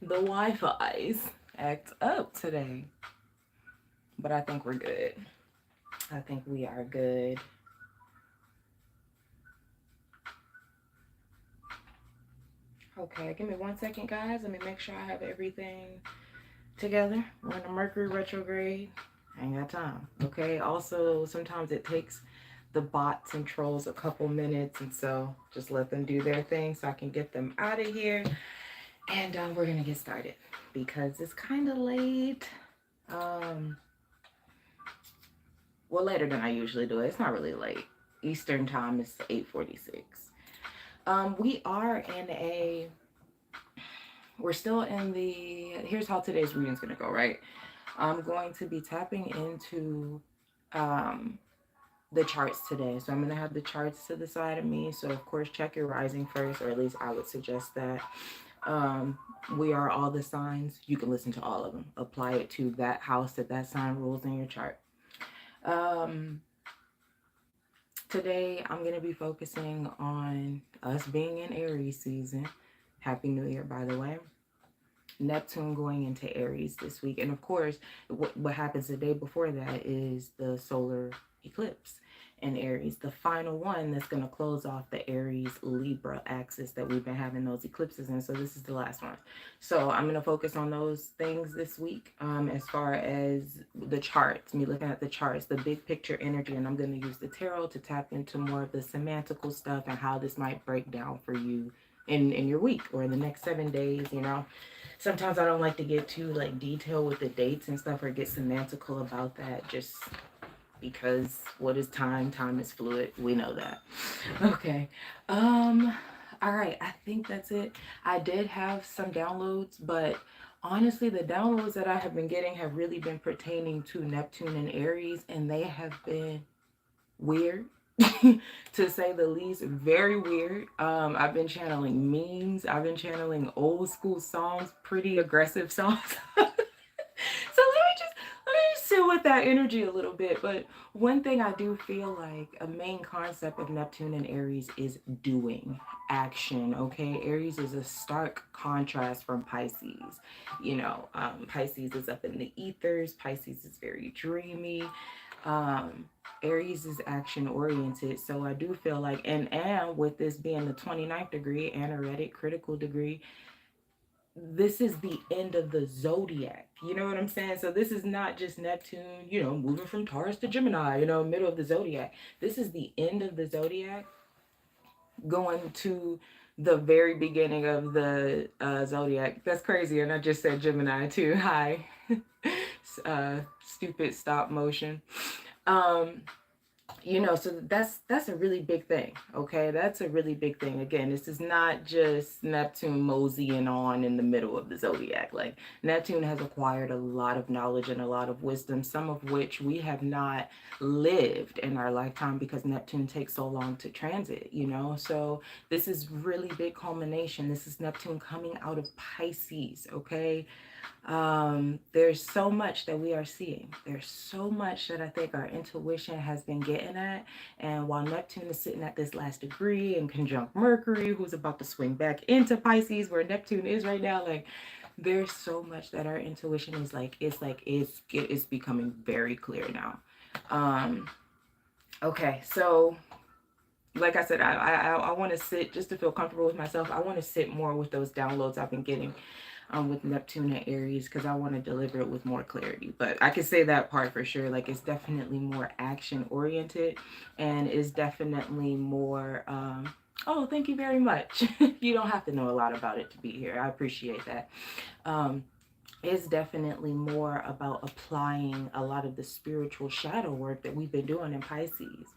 the Wi-Fi's act up today. But I think we're good. I think we are good. Okay, give me 1 second, guys. Let me make sure I have everything together. We're in a Mercury retrograde. I ain't got time. Okay. Also, sometimes it takes the bots and trolls a couple minutes, and so just let them do their thing so I can get them out of here. And we're gonna get started because it's kind of late. Um, well, later than I usually do it. It's not really late. Eastern time is 8:46. We are in a. We're still in the. Here's how today's reading's gonna go. Right. I'm going to be tapping into um, the charts today. So I'm going to have the charts to the side of me. So of course, check your rising first, or at least I would suggest that. Um, we are all the signs. You can listen to all of them. Apply it to that house that sign rules in your chart. Um, Today, I'm going to be focusing on us being in Aries season. Happy New Year, by the way. Neptune going into Aries this week. And of course, what happens the day before that is the solar eclipse in Aries, the final one that's going to close off the Aries Libra axis that we've been having those eclipses in. So this is the last one. So I'm going to focus on those things this week as far as the charts, me looking at the charts, the big picture energy, and I'm going to use the tarot to tap into more of the semantical stuff and how this might break down for you in your week or in the next 7 days, you know. Sometimes I don't like to get too like detailed with the dates and stuff or get semantical about that, just because what is time? Time is fluid. We know that. Okay. All right. I think that's it. I did have some downloads, but honestly, the downloads that I have been getting have really been pertaining to Neptune and Aries, and they have been weird. To say the least, very weird. I've been channeling memes. I've been channeling old school songs, pretty aggressive songs. So let me just sit with that energy a little bit. But one thing I do feel like a main concept of Neptune and Aries is doing, action. Okay, Aries is a stark contrast from Pisces. You know, Pisces is up in the ethers. Pisces is very dreamy. Um, Aries is action oriented. So I do feel like, and with this being the 29th degree, anaretic critical degree, this is the end of the zodiac. You know what I'm saying? So this is not just Neptune, you know, moving from Taurus to Gemini, you know, middle of the zodiac. This is the end of the zodiac going to the very beginning of the zodiac. That's crazy. And I just said Gemini too. Hi. Stupid stop motion. Um, you know, so that's a really big thing. Okay, that's a really big thing. Again, this is not just Neptune moseying on in the middle of the zodiac. Like, Neptune has acquired a lot of knowledge and a lot of wisdom, some of which we have not lived in our lifetime because Neptune takes so long to transit, you know. So this is really big culmination. This is Neptune coming out of Pisces. Okay, there's so much that we are seeing. There's so much that I think our intuition has been getting at. And while Neptune is sitting at this last degree in conjunct Mercury, who's about to swing back into Pisces, where Neptune is right now, like, there's so much that our intuition is like, it's becoming very clear now. Okay, so like I said, I want to sit just to feel comfortable with myself. I want to sit more with those downloads I've been getting with Neptune and Aries, because I want to deliver it with more clarity. But I can say that part for sure. Like, it's definitely more action oriented, and is definitely more oh, thank you very much. You don't have to know a lot about it to be here. I appreciate that. It's definitely more about applying a lot of the spiritual shadow work that we've been doing in Pisces.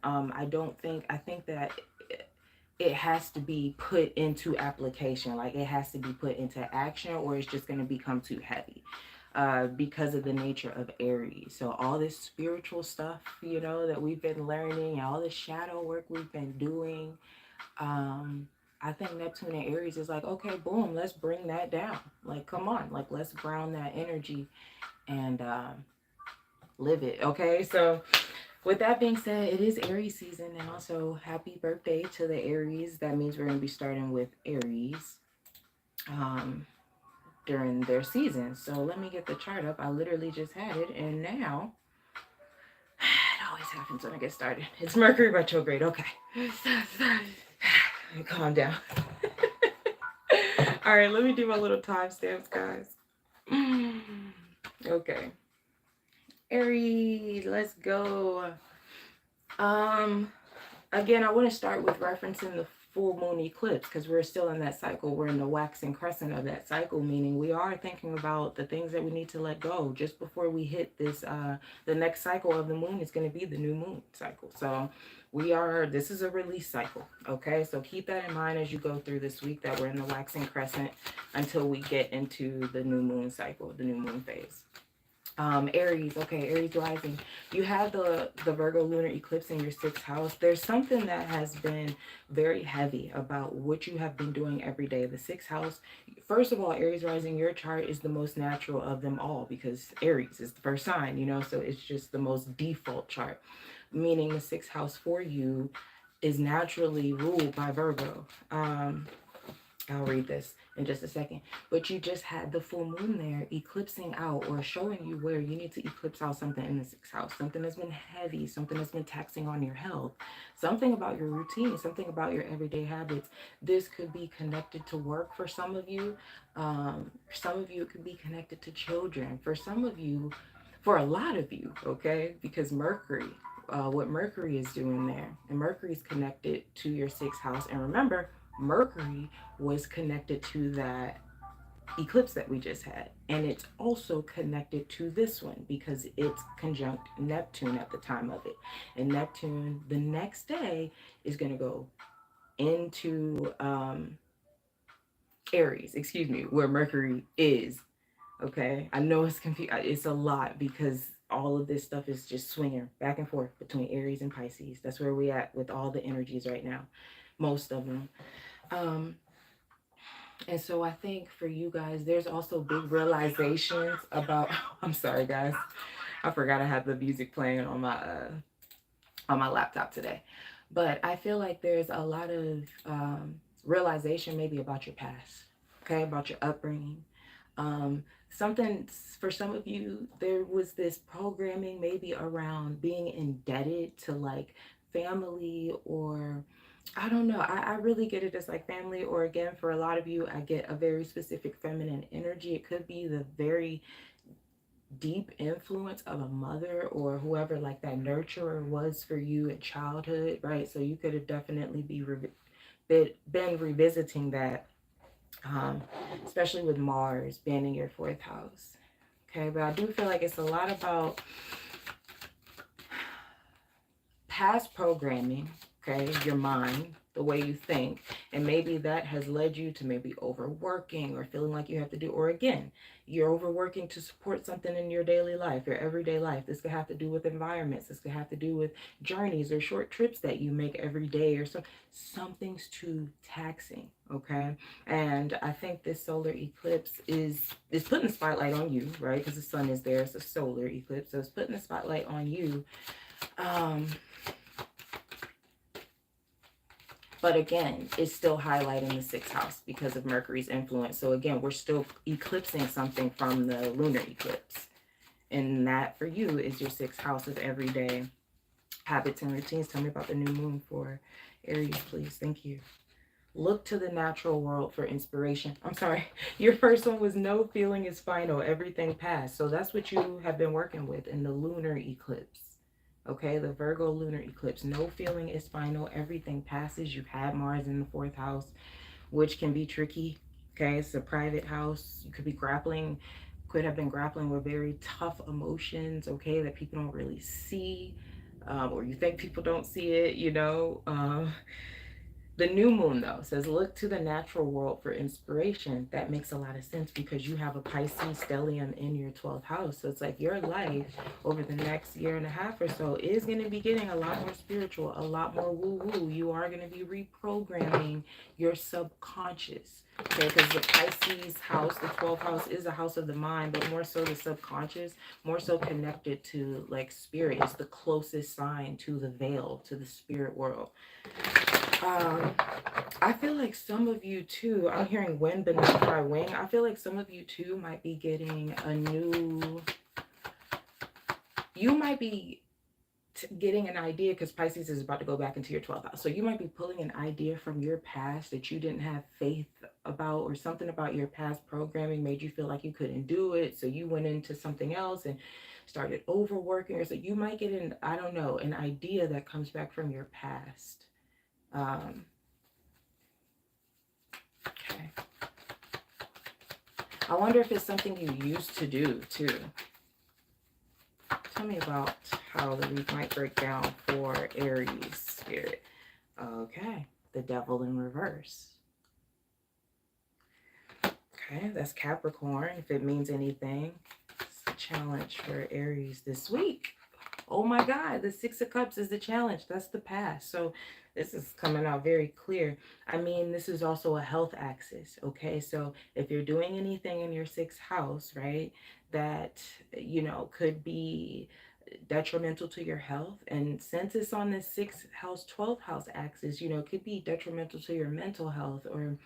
I think that it has to be put into application. Like, it has to be put into action, or it's just going to become too heavy because of the nature of Aries. So all this spiritual stuff, you know, that we've been learning, all the shadow work we've been doing, I think Neptune and Aries is like, okay, boom, let's bring that down. Like, come on, like, let's ground that energy and live it. Okay, so with that being said, it is Aries season, and also happy birthday to the Aries. That means we're going to be starting with Aries. during their season. So let me get the chart up. I literally just had it, and now it always happens when I get started. It's Mercury retrograde. Okay. Calm down. All right, let me do my little timestamps, guys. Okay. Aries, let's go. Again, I want to start with referencing the full moon eclipse because we're still in that cycle. We're in the waxing crescent of that cycle, meaning we are thinking about the things that we need to let go just before we hit this. The next cycle of the moon is going to be the new moon cycle. So this is a release cycle. Okay, so keep that in mind as you go through this week, that we're in the waxing crescent until we get into the new moon cycle, the new moon phase. Aries, okay, Aries rising. You have the Virgo lunar eclipse in your 6th house. There's something that has been very heavy about what you have been doing every day. The 6th house, first of all, Aries rising, your chart is the most natural of them all because Aries is the first sign, you know, so it's just the most default chart, meaning the 6th house for you is naturally ruled by Virgo. I'll read this in just a second. But you just had the full moon there eclipsing out or showing you where you need to eclipse out something in the 6th house. Something that's been heavy, something that's been taxing on your health, something about your routine, something about your everyday habits. This could be connected to work for some of you. Some of you, it could be connected to children. For some of you, for a lot of you, okay? Because Mercury, what Mercury is doing there, and Mercury is connected to your 6th house. And remember, Mercury was connected to that eclipse that we just had, and it's also connected to this one because it's conjunct Neptune at the time of it, and Neptune the next day is going to go into Aries, excuse me, where Mercury is. Okay, I know it's confusing, it's a lot because all of this stuff is just swinging back and forth between Aries and Pisces. That's where we at with all the energies right now, most of them. And so I think for you guys, there's also big realizations about, I'm sorry guys, I forgot I had the music playing on my laptop today. But I feel like there's a lot of realization maybe about your past, okay, about your upbringing. Something for some of you, there was this programming maybe around being indebted to like family, or I don't know. I really get it as like family, or again, for a lot of you, I get a very specific feminine energy. It could be the very deep influence of a mother or whoever like that nurturer was for you in childhood, right? So you could have definitely been revisiting that, especially with Mars being in your 4th house. Okay, but I do feel like it's a lot about past programming, okay, your mind, the way you think, and maybe that has led you to maybe overworking or feeling like you have to do, or again, you're overworking to support something in your daily life, your everyday life. This could have to do with environments. This could have to do with journeys or short trips that you make every day, or something's too taxing, okay? And I think this solar eclipse is putting the spotlight on you, right? Because the sun is there. It's a solar eclipse, so it's putting the spotlight on you. But again, it's still highlighting the 6th house because of Mercury's influence. So again, we're still eclipsing something from the lunar eclipse. And that for you is your 6th house of everyday habits and routines. Tell me about the new moon for Aries, please. Thank you. Look to the natural world for inspiration. I'm sorry. Your first one was no feeling is final. Everything passed. So that's what you have been working with in the lunar eclipse. Okay, the Virgo lunar eclipse. No feeling is final. Everything passes. You've had Mars in the 4th house, which can be tricky. Okay, it's a private house. You could have been grappling with very tough emotions, okay, that people don't really see, or you think people don't see it, you know. The new moon, though, says look to the natural world for inspiration. That makes a lot of sense because you have a Pisces stellium in your 12th house. So it's like your life over the next year and a half or so is going to be getting a lot more spiritual, a lot more woo-woo. You are going to be reprogramming your subconscious. Okay, because the Pisces house, the 12th house, is a house of the mind, but more so the subconscious, more so connected to like spirit. It's the closest sign to the veil, to the spirit world. Um, I feel like some of you too, I'm hearing wind beneath my wing. I feel like some of you too might be getting a new, you might be getting an idea, because Pisces is about to go back into your 12th house. So you might be pulling an idea from your past that you didn't have faith about, or something about your past programming made you feel like you couldn't do it. So you went into something else and started overworking. Or so you might get an, I don't know, an idea that comes back from your past. Okay. I wonder if it's something you used to do too. Tell me about how the week might break down for Aries spirit. Okay, the devil in reverse. Okay, that's Capricorn. If it means anything, it's a challenge for Aries this week. Oh my God, the Six of Cups is the challenge. That's the past. So this is coming out very clear. I mean, this is also a health axis. Okay, so if you're doing anything in your sixth house, right, that, you know, could be detrimental to your health, and since it's on the 6th house 12th house axis, you know, it could be detrimental to your mental health, or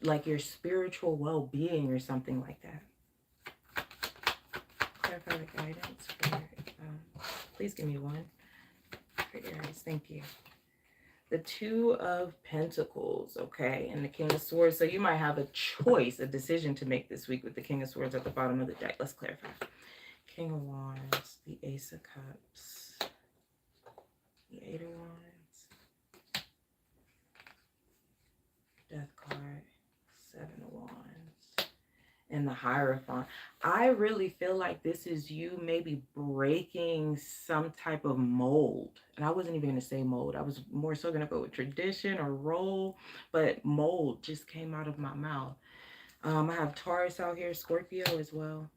like your spiritual well-being or something like that. Clarify the guidance for please give me one for Aries. Thank you. The Two of Pentacles, okay, and the King of Swords. So you might have a choice, a decision to make this week with the King of Swords at the bottom of the deck. Let's clarify. King of Wands, the Ace of Cups, the Eight of Wands, Death card, Seven of Wands, and the Hierophant. I really feel like this is you maybe breaking some type of mold. And I wasn't even going to say mold. I was more so going to go with tradition or role, but mold just came out of my mouth. I have Taurus out here, Scorpio as well.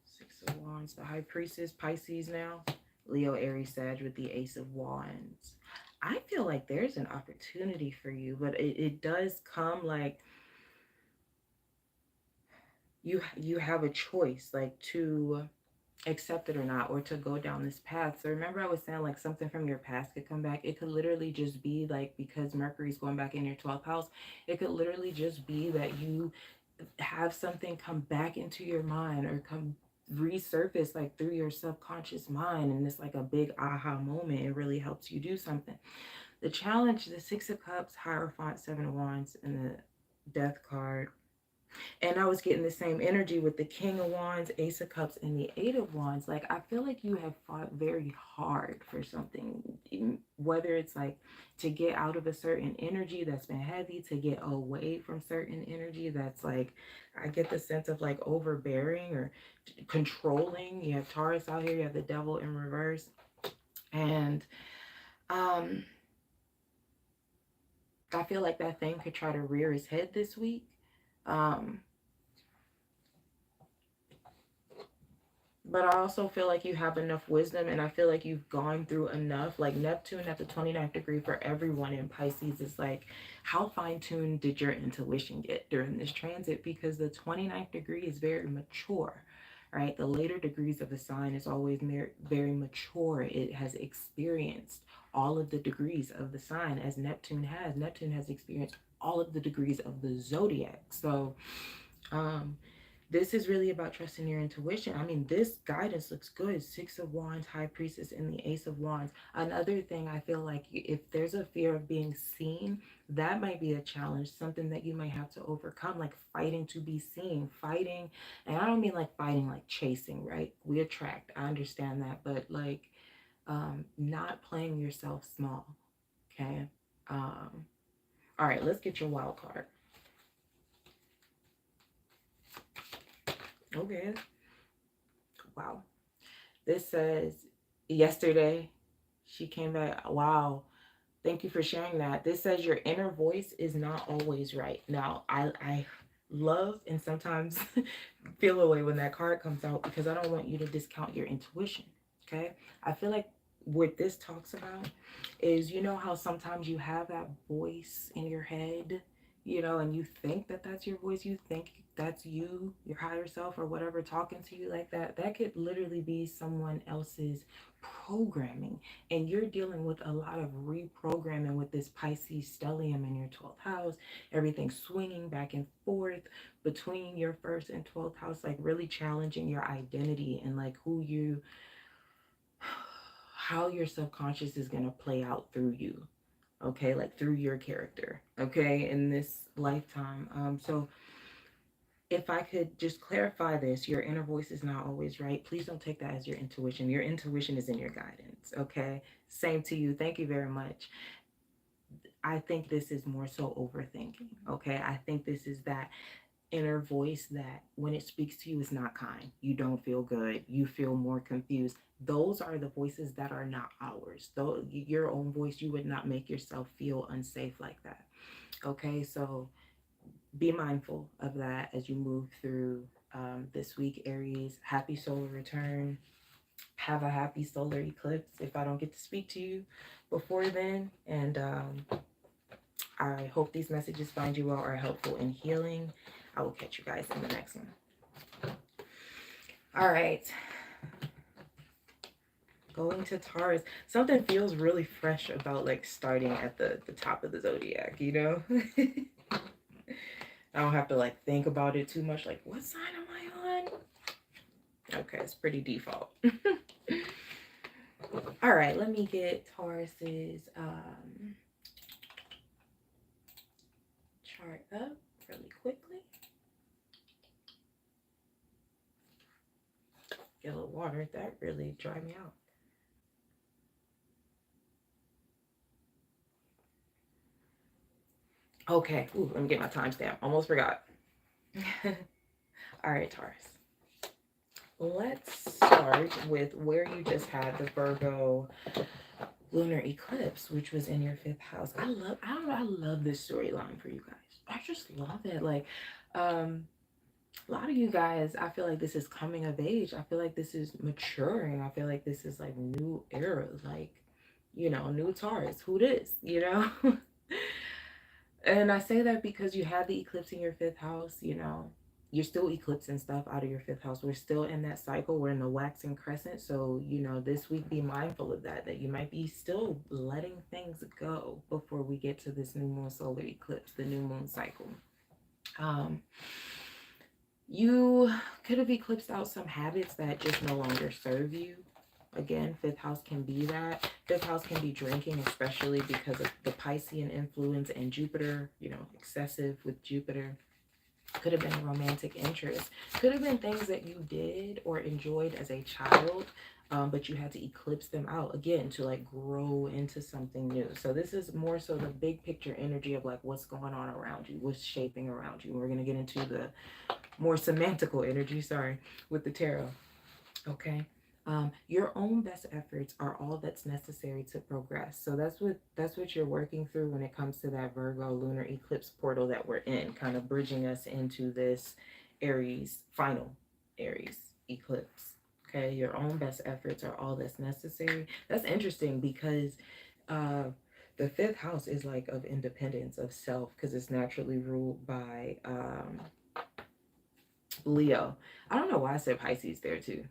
Six of Wands, the High Priestess, Pisces now. Leo, Aries, Sag with the Ace of Wands. I feel like there's an opportunity for you, but it does come like you have a choice, like to accept it or not, or to go down this path. So remember I was saying like something from your past could come back. It could literally just be like, because Mercury's going back in your 12th house, it could literally just be that you have something come back into your mind, or come resurface like through your subconscious mind, and it's like a big aha moment. It really helps you do something. The challenge, the Six of Cups, Hierophant, Seven of Wands, and the Death card. And I was getting the same energy with the King of Wands, Ace of Cups, and the Eight of Wands. Like, I feel like you have fought very hard for something, whether it's like to get out of a certain energy that's been heavy, to get away from certain energy that's like, I get the sense of like overbearing or controlling. You have Taurus out here, you have the devil in reverse. And I feel like that thing could try to rear his head this week. But I also feel like you have enough wisdom, and I feel like you've gone through enough. Like Neptune at the 29th degree for everyone in Pisces is like, how fine-tuned did your intuition get during this transit? Because the 29th degree is very mature, right? The later degrees of the sign is always very mature. It has experienced all of the degrees of the sign, as Neptune has. Neptune has experienced all of the degrees of the zodiac. So, this is really about trusting your intuition. I mean, this guidance looks good. Six of Wands, High Priestess, and the Ace of Wands. Another thing, I feel like if there's a fear of being seen, that might be a challenge, something that you might have to overcome, like fighting to be seen, fighting. And I don't mean like fighting like chasing, right? We attract, I understand that, but like not playing yourself small, okay? All right, let's get your wild card. Okay. Wow. This says, yesterday she came back. Wow. Thank you for sharing that. This says your inner voice is not always right. Now, I love and sometimes feel away when that card comes out, because I don't want you to discount your intuition. Okay. I feel like what this talks about is, you know how sometimes you have that voice in your head you know, and you think that that's your voice, you think that's you, your higher self or whatever talking to you like that, that could literally be someone else's programming. And you're dealing with a lot of reprogramming with this Pisces stellium in your 12th house, everything swinging back and forth between your first and 12th house, like really challenging your identity and like who you, how your subconscious is going to play out through you, okay, like through your character, okay, in this lifetime. So if I could just clarify this, your inner voice is not always right. Please don't take that as your intuition. Your intuition is in your guidance, okay? Same to you. Thank you very much. I think this is more so overthinking, okay? I think this is that inner voice that when it speaks to you is not kind. You don't feel good. You feel more confused. Those are the voices that are not ours. Though your own voice, you would not make yourself feel unsafe like that. Okay, so be mindful of that as you move through this week, Aries. Happy solar return. Have a happy solar eclipse if I don't get to speak to you before then. And I hope these messages find you well, are helpful in healing. I will catch you guys in the next one. All right. Going to Taurus. Something feels really fresh about like starting at the top of the zodiac, you know? I don't have to like think about it too much. Like, what sign am I on? Okay, it's pretty default. All right, let me get Taurus's chart up really quickly. Get a little water. That really dried me out. Okay, ooh, let me get my timestamp. Almost forgot. All right, Taurus. Let's start with where you just had the Virgo lunar eclipse, which was in your 5th house. I don't know, I love this storyline for you guys. I just love it. Like, a lot of you guys, I feel like this is coming of age. I feel like this is maturing. I feel like this is like new era, like, you know, new Taurus. Who this, you know? And I say that because you had the eclipse in your 5th house, you know. You're still eclipsing stuff out of your 5th house. We're still in that cycle. We're in the waxing crescent. So, you know, this week be mindful of that, that you might be still letting things go before we get to this new moon solar eclipse, the new moon cycle. You could have eclipsed out some habits that just no longer serve you. Again, 5th house can be that. 5th house can be drinking, especially because of the Piscean influence and Jupiter, you know, excessive with Jupiter. Could have been a romantic interest. Could have been things that you did or enjoyed as a child, but you had to eclipse them out again to like grow into something new. So this is more so the big picture energy of like what's going on around you, what's shaping around you. We're going to get into the more semantical energy, sorry, with the tarot. Okay. Your own best efforts are all that's necessary to progress. So that's what you're working through when it comes to that Virgo lunar eclipse portal that we're in, kind of bridging us into this Aries, final Aries eclipse. Okay, your own best efforts are all that's necessary. That's interesting because the 5th house is like of independence, of self, because it's naturally ruled by Leo. I don't know why I said Pisces there too.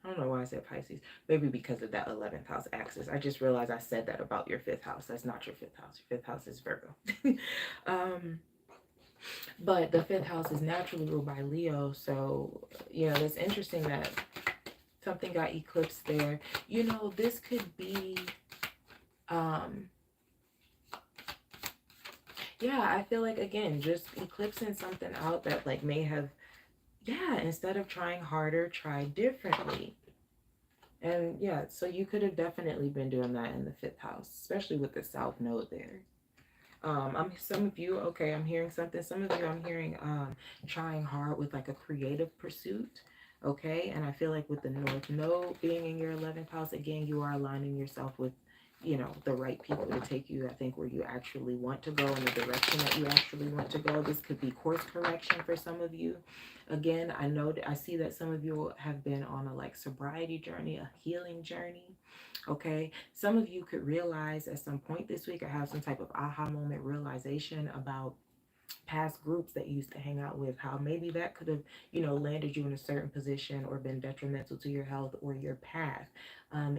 I don't know why I said Pisces. Maybe because of that 11th house axis. I just realized I said that about your 5th house. That's not your 5th house. Your 5th house is Virgo. But the 5th house is naturally ruled by Leo. So, you know, it's interesting that something got eclipsed there. You know, this could be, yeah, I feel like, again, just eclipsing something out that like may have, yeah, instead of trying harder, try differently. And yeah, so you could have definitely been doing that in the 5th house, especially with the South Node there. Some of you, okay, I'm hearing something. Some of you, I'm hearing trying hard with like a creative pursuit. Okay, and I feel like with the North Node being in your 11th house, again, you are aligning yourself with, you know, the right people to take you, I think, where you actually want to go, in the direction that you actually want to go. This could be course correction for some of you. Again, I know that I see that some of you have been on a like sobriety journey, a healing journey. Okay, some of you could realize at some point this week or have some type of aha moment realization about past groups that you used to hang out with, how maybe that could have, you know, landed you in a certain position or been detrimental to your health or your path.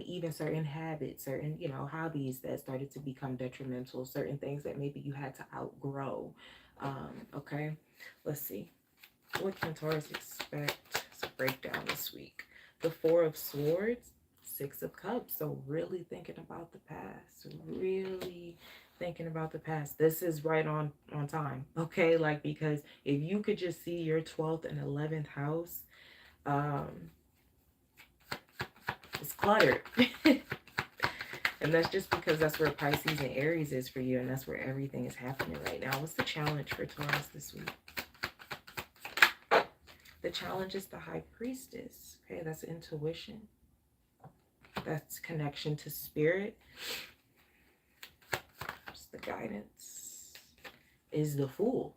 Even certain habits, certain, you know, hobbies that started to become detrimental, certain things that maybe you had to outgrow. Okay, let's see. What can Taurus expect? It's a breakdown this week. The Four of Swords, Six of Cups. So really thinking about the past. Really thinking about the past. This is right on time. Okay, like, because if you could just see your 12th and 11th house, it's cluttered. And that's just because that's where Pisces and Aries is for you, and that's where everything is happening right now. What's the challenge for Taurus this week? The challenge is the High Priestess. Okay, that's intuition. That's connection to spirit. Just the guidance is the Fool.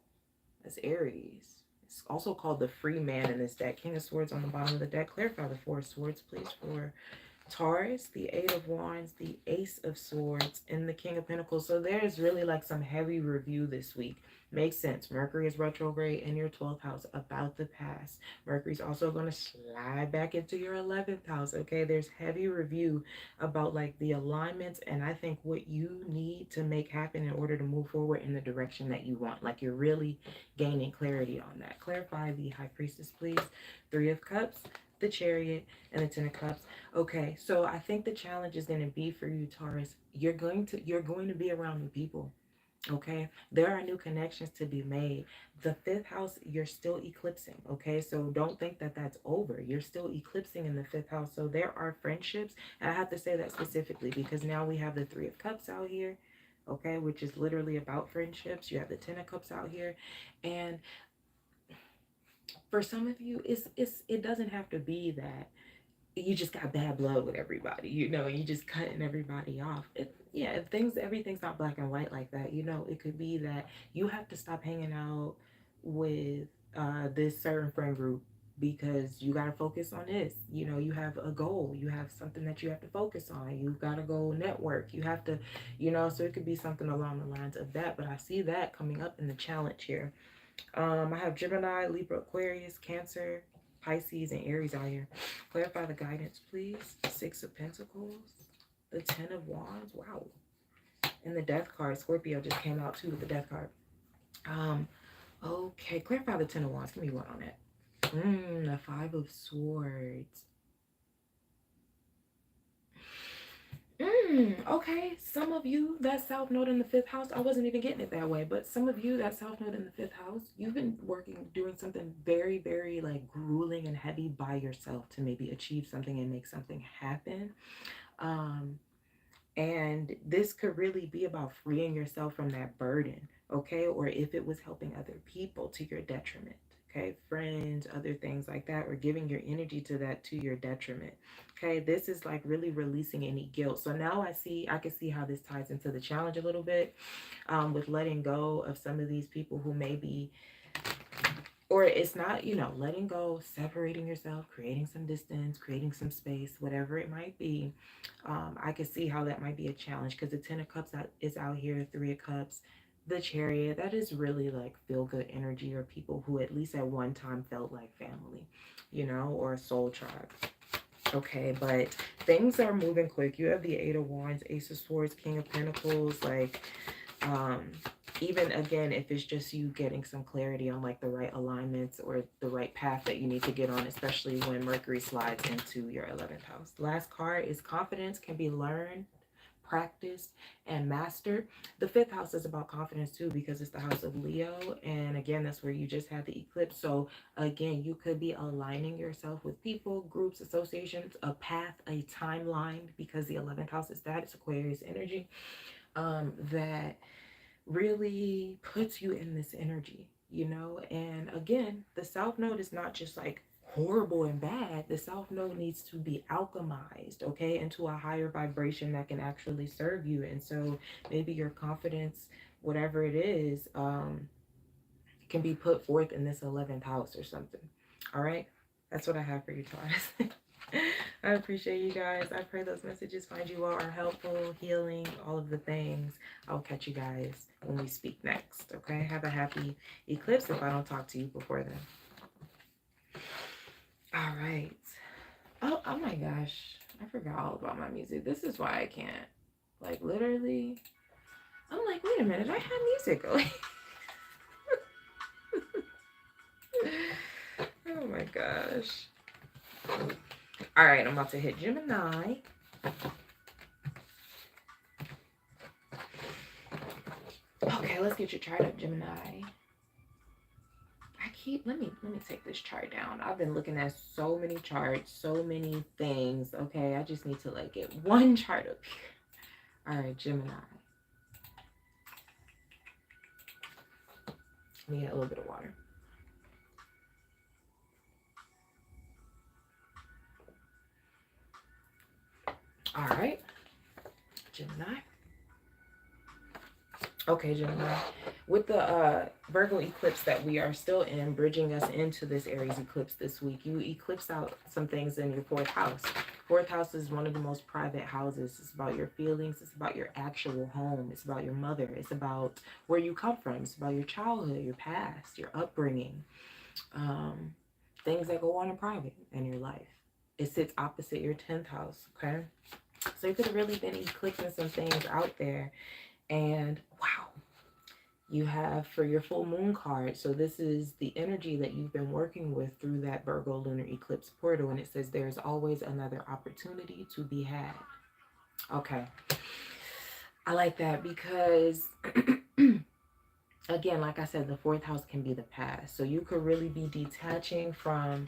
That's Aries. It's also called the Free Man in this deck. King of Swords on the bottom of the deck. Clarify the Four of Swords, please, for Taurus, the Eight of Wands, the Ace of Swords, and the King of Pentacles. So there's really like some heavy review this week. Makes sense. Mercury is retrograde in your 12th house about the past. Mercury's also going to slide back into your 11th house. Okay, there's heavy review about like the alignments, and I think what you need to make happen in order to move forward in the direction that you want. Like, you're really gaining clarity on that. Clarify the High Priestess, please. Three of Cups, the Chariot, and the Ten of Cups. Okay, so I think the challenge is going to be for you, Taurus. You're going to be around new people. Okay, there are new connections to be made. The fifth house, you're still eclipsing. Okay, so don't think that that's over. You're still eclipsing in the fifth house. So there are friendships, and I have to say that specifically because now we have the Three of Cups out here, okay, which is literally about friendships. You have the Ten of Cups out here, and for some of you, it doesn't have to be that you just got bad blood with everybody, you know, you just cutting everybody off. Yeah, everything's not black and white like that, you know. It could be that you have to stop hanging out with this certain friend group because you got to focus on this. You know, you have a goal, you have something that you have to focus on, you've got to go network, you have to, you know, so it could be something along the lines of that. But I see that coming up in the challenge here. I have Gemini, Libra, Aquarius, Cancer, Pisces, and Aries out here. Clarify the guidance, please. Six of Pentacles, the Ten of Wands. Wow. And the Death card. Scorpio just came out too with the Death card. Okay. Clarify the Ten of Wands. Give me one on that. The Five of Swords. Okay, some of you, that South Node in the fifth house, I wasn't even getting it that way, but some of you, that South Node in the fifth house, you've been doing something very, very like grueling and heavy by yourself to maybe achieve something and make something happen. And this could really be about freeing yourself from that burden, okay? Or if it was helping other people to your detriment, okay? Friends, other things like that, or giving your energy to that to your detriment, okay? This is like really releasing any guilt. So now I can see how this ties into the challenge a little bit, with letting go of some of these people who may be, or it's not, you know, letting go, separating yourself, creating some distance, creating some space, whatever it might be. I can see how that might be a challenge because the Ten of Cups is out here, Three of Cups, the Chariot. That is really like feel good energy, or people who at least at one time felt like family, you know, or a soul tribe. Okay, but things are moving quick. You have the Eight of Wands, Ace of Swords, King of Pentacles, like, even again, if it's just you getting some clarity on like the right alignments or the right path that you need to get on, especially when Mercury slides into your 11th house. Last card is confidence can be learned, practiced, and mastered. The fifth house is about confidence too, because it's the house of Leo, and again, that's where you just had the eclipse. So again, you could be aligning yourself with people, groups, associations, a path, a timeline, because the 11th house is that. It's Aquarius energy, that really puts you in this energy, you know. And again, the South Node is not just like horrible and bad. The South Node needs to be alchemized, okay, into a higher vibration that can actually serve you. And so maybe your confidence, whatever it is, can be put forth in this 11th house or something. All right, that's what I have for you, Taurus. I appreciate you guys. I pray those messages find you all are helpful, healing, all of the things. I'll catch you guys when we speak next. Okay. Have a happy eclipse if I don't talk to you before then. All right. Oh my gosh. I forgot all about my music. This is why I can't. Like, literally. I'm like, wait a minute. I have music going. Oh my gosh. All right. I'm about to hit Gemini. Okay. Let's get your chart up, Gemini. Let me take this chart down. I've been looking at so many charts, so many things. Okay, I just need to like get one chart up here. All right, Gemini. Let me get a little bit of water. All right, Gemini. Okay, Gemini. With the Virgo eclipse that we are still in, bridging us into this Aries eclipse this week, you eclipse out some things in your 4th house. 4th house is one of the most private houses. It's about your feelings. It's about your actual home. It's about your mother. It's about where you come from. It's about your childhood, your past, your upbringing, things that go on in private in your life. It sits opposite your 10th house, okay? So you could have really been eclipsing some things out there. And wow, you have for your full moon card. So this is the energy that you've been working with through that Virgo lunar eclipse portal. And it says there's always another opportunity to be had. Okay. I like that because, again, like I said, the 4th house can be the past. So you could really be detaching from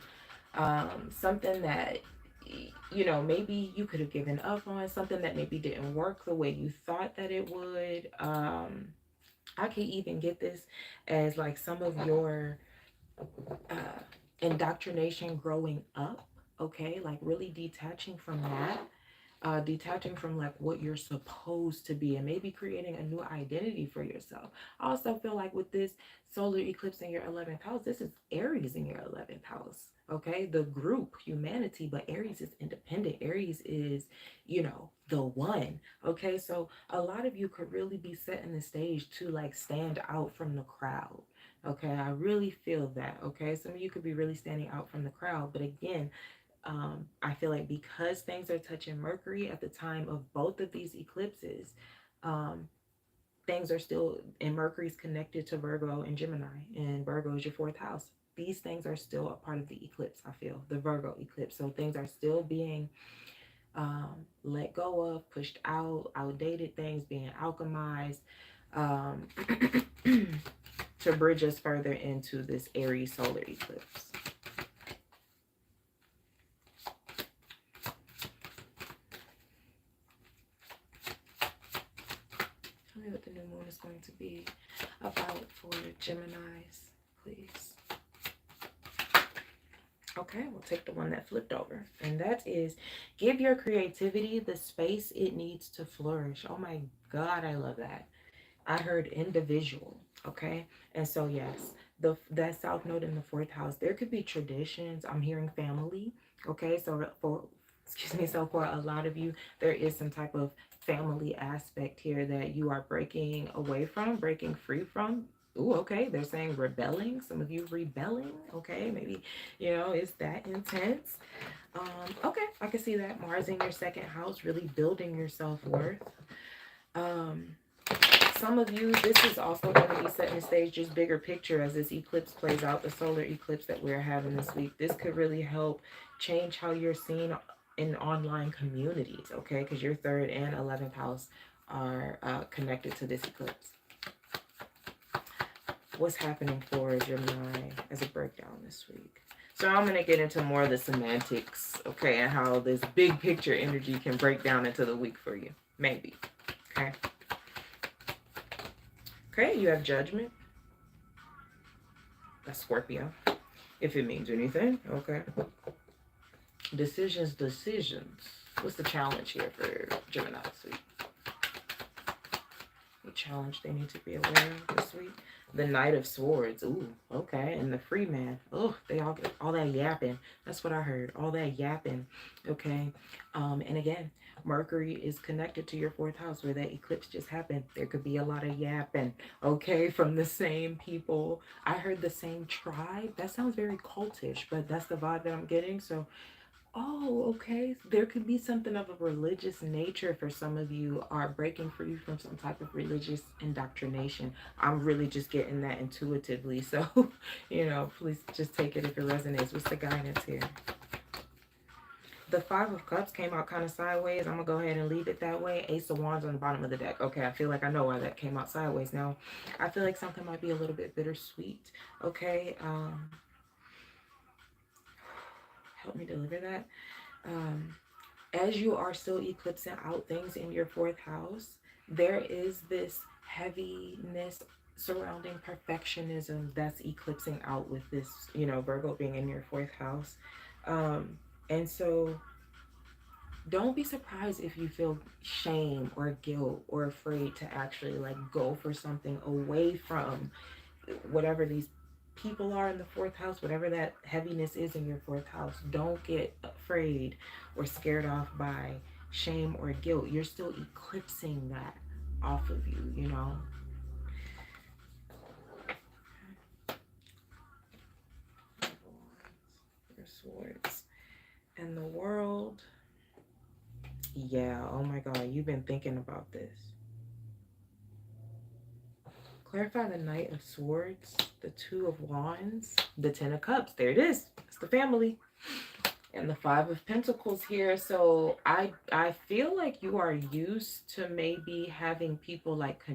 something that, you know, maybe you could have given up on, something that maybe didn't work the way you thought that it would. I could even get this as like some of your indoctrination growing up, okay? Like really detaching from that, detaching from like what you're supposed to be and maybe creating a new identity for yourself. I also feel like with this solar eclipse in your 11th house, this is Aries in your 11th house, okay? The group, humanity, but Aries is independent. Aries is, you know, the one, okay? So a lot of you could really be setting the stage to like stand out from the crowd, okay? I really feel that, okay? Some of you could be really standing out from the crowd, but again, I feel like because things are touching Mercury at the time of both of these eclipses, things are still, and Mercury's connected to Virgo and Gemini, and Virgo is your 4th house. These things are still a part of the eclipse, I feel, the Virgo eclipse. So things are still being let go of, pushed out, outdated things being alchemized to bridge us further into this Aries solar eclipse. Tell me what the new moon is going to be about for Geminis, please. Okay, we'll take the one that flipped over. And that is, give your creativity the space it needs to flourish. Oh my God, I love that. I heard individual, okay? And so yes, that south node in the 4th house, there could be traditions. I'm hearing family, okay? So for a lot of you, there is some type of family aspect here that you are breaking away from, breaking free from. Ooh, okay, they're saying rebelling. Some of you rebelling, okay? Maybe, you know, it's that intense. Okay, I can see that. Mars in your 2nd house, really building your self-worth. Some of you, this is also going to be setting the stage, just bigger picture as this eclipse plays out, the solar eclipse that we're having this week. This could really help change how you're seen in online communities, okay? Because your 3rd and 11th house are connected to this eclipse. What's happening for Gemini as a breakdown this week? So I'm going to get into more of the semantics, okay, and how this big picture energy can break down into the week for you. Maybe, okay? Okay, you have Judgment. That's Scorpio, if it means anything, okay? Decisions. What's the challenge here for Gemini this week? A challenge they need to be aware of this week. The Knight of Swords. Ooh, okay. And the Free Man. Oh, they all get all that yapping. That's what I heard. All that yapping. Okay. And again, Mercury is connected to your 4th house where that eclipse just happened. There could be a lot of yapping, okay, from the same people. I heard the same tribe. That sounds very cultish, but that's the vibe that I'm getting. So oh, okay. There could be something of a religious nature for some of you, are breaking free from some type of religious indoctrination. I'm really just getting that intuitively. So, you know, please just take it if it resonates. What's the guidance here? The 5 of Cups came out kind of sideways. I'm going to go ahead and leave it that way. Ace of Wands on the bottom of the deck. Okay, I feel like I know why that came out sideways. Now, I feel like something might be a little bit bittersweet. Okay, help me deliver that. As you are still eclipsing out things in your 4th house, there is this heaviness surrounding perfectionism that's eclipsing out with this, you know, Virgo being in your 4th house. And so don't be surprised if you feel shame or guilt or afraid to actually like go for something away from whatever these people are in the 4th house, whatever that heaviness is in your 4th house. Don't get afraid or scared off by shame or guilt. You're still eclipsing that off of you, you know. Your swords and the World. Yeah, oh my God, you've been thinking about this. Clarify the Knight of Swords, the 2 of Wands, the 10 of Cups. There it is. It's the family. And the 5 of Pentacles here. So I feel like you are used to maybe having people like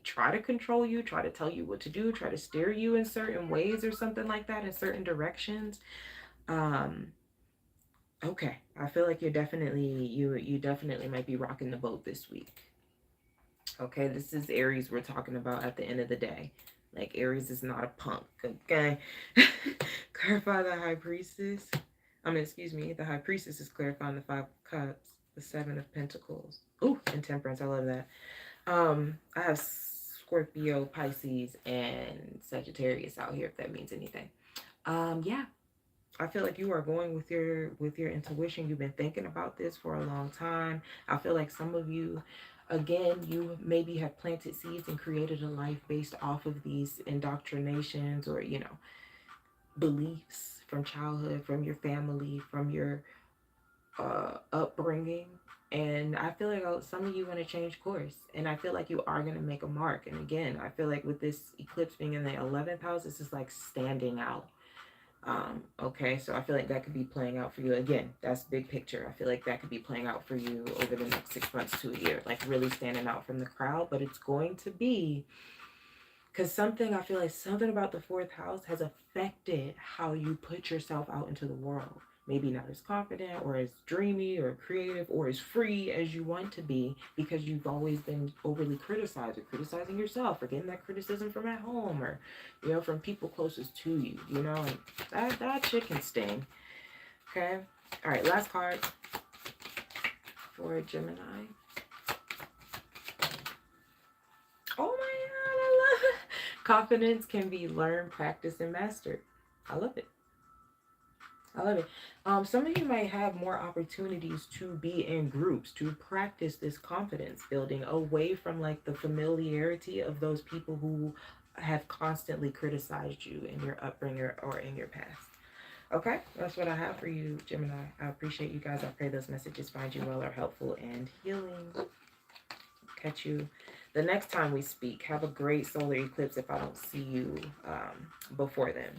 try to control you, try to tell you what to do, try to steer you in certain ways or something like that, in certain directions. Okay, I feel like you definitely might be rocking the boat this week. Okay, this is Aries we're talking about at the end of the day. Like, Aries is not a punk, okay? Clarify the High Priestess. Excuse me, the High Priestess is clarifying the 5 of Cups, the 7 of Pentacles. Ooh, and Temperance, I love that. I have Scorpio, Pisces, and Sagittarius out here, if that means anything. Yeah, I feel like you are going with your intuition. You've been thinking about this for a long time. I feel like some of you, again, you maybe have planted seeds and created a life based off of these indoctrinations or, you know, beliefs from childhood, from your family, from your upbringing. And I feel like some of you want to change course, and I feel like you are going to make a mark. And again, I feel like with this eclipse being in the 11th house, this is like standing out. Okay, so I feel like that could be playing out for you. Again, that's big picture. I feel like that could be playing out for you over the next 6 months to a year, like really standing out from the crowd. But it's going to be because I feel like something about the 4th house has affected how you put yourself out into the world. Maybe not as confident or as dreamy or creative or as free as you want to be, because you've always been overly criticized or criticizing yourself or getting that criticism from at home or, you know, from people closest to you, you know, and that shit can sting. Okay. All right. Last card for Gemini. Oh my God, I love it. Confidence can be learned, practiced, and mastered. I love it. I love it. Some of you might have more opportunities to be in groups, to practice this confidence building away from like the familiarity of those people who have constantly criticized you in your upbringing or in your past. Okay, that's what I have for you, Gemini. I appreciate you guys. I pray those messages find you well, are helpful, and healing. Catch you the next time we speak. Have a great solar eclipse if I don't see you before then.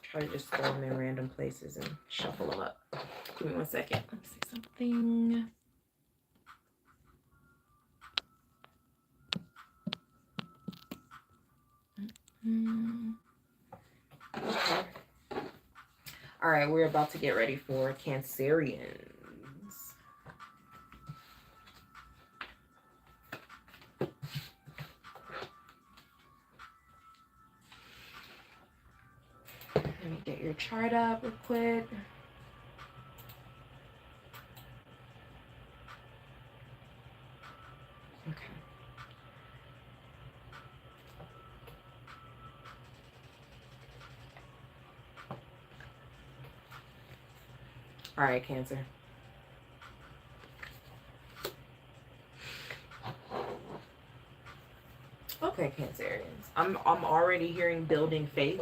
Try to just throw them in random places and shuffle them up. Give me 1 second. Let me see something. Okay. All right, we're about to get ready for Cancerians. Let me get your chart up real quick. All right, Cancer. Okay, Cancerians. I'm already hearing building faith.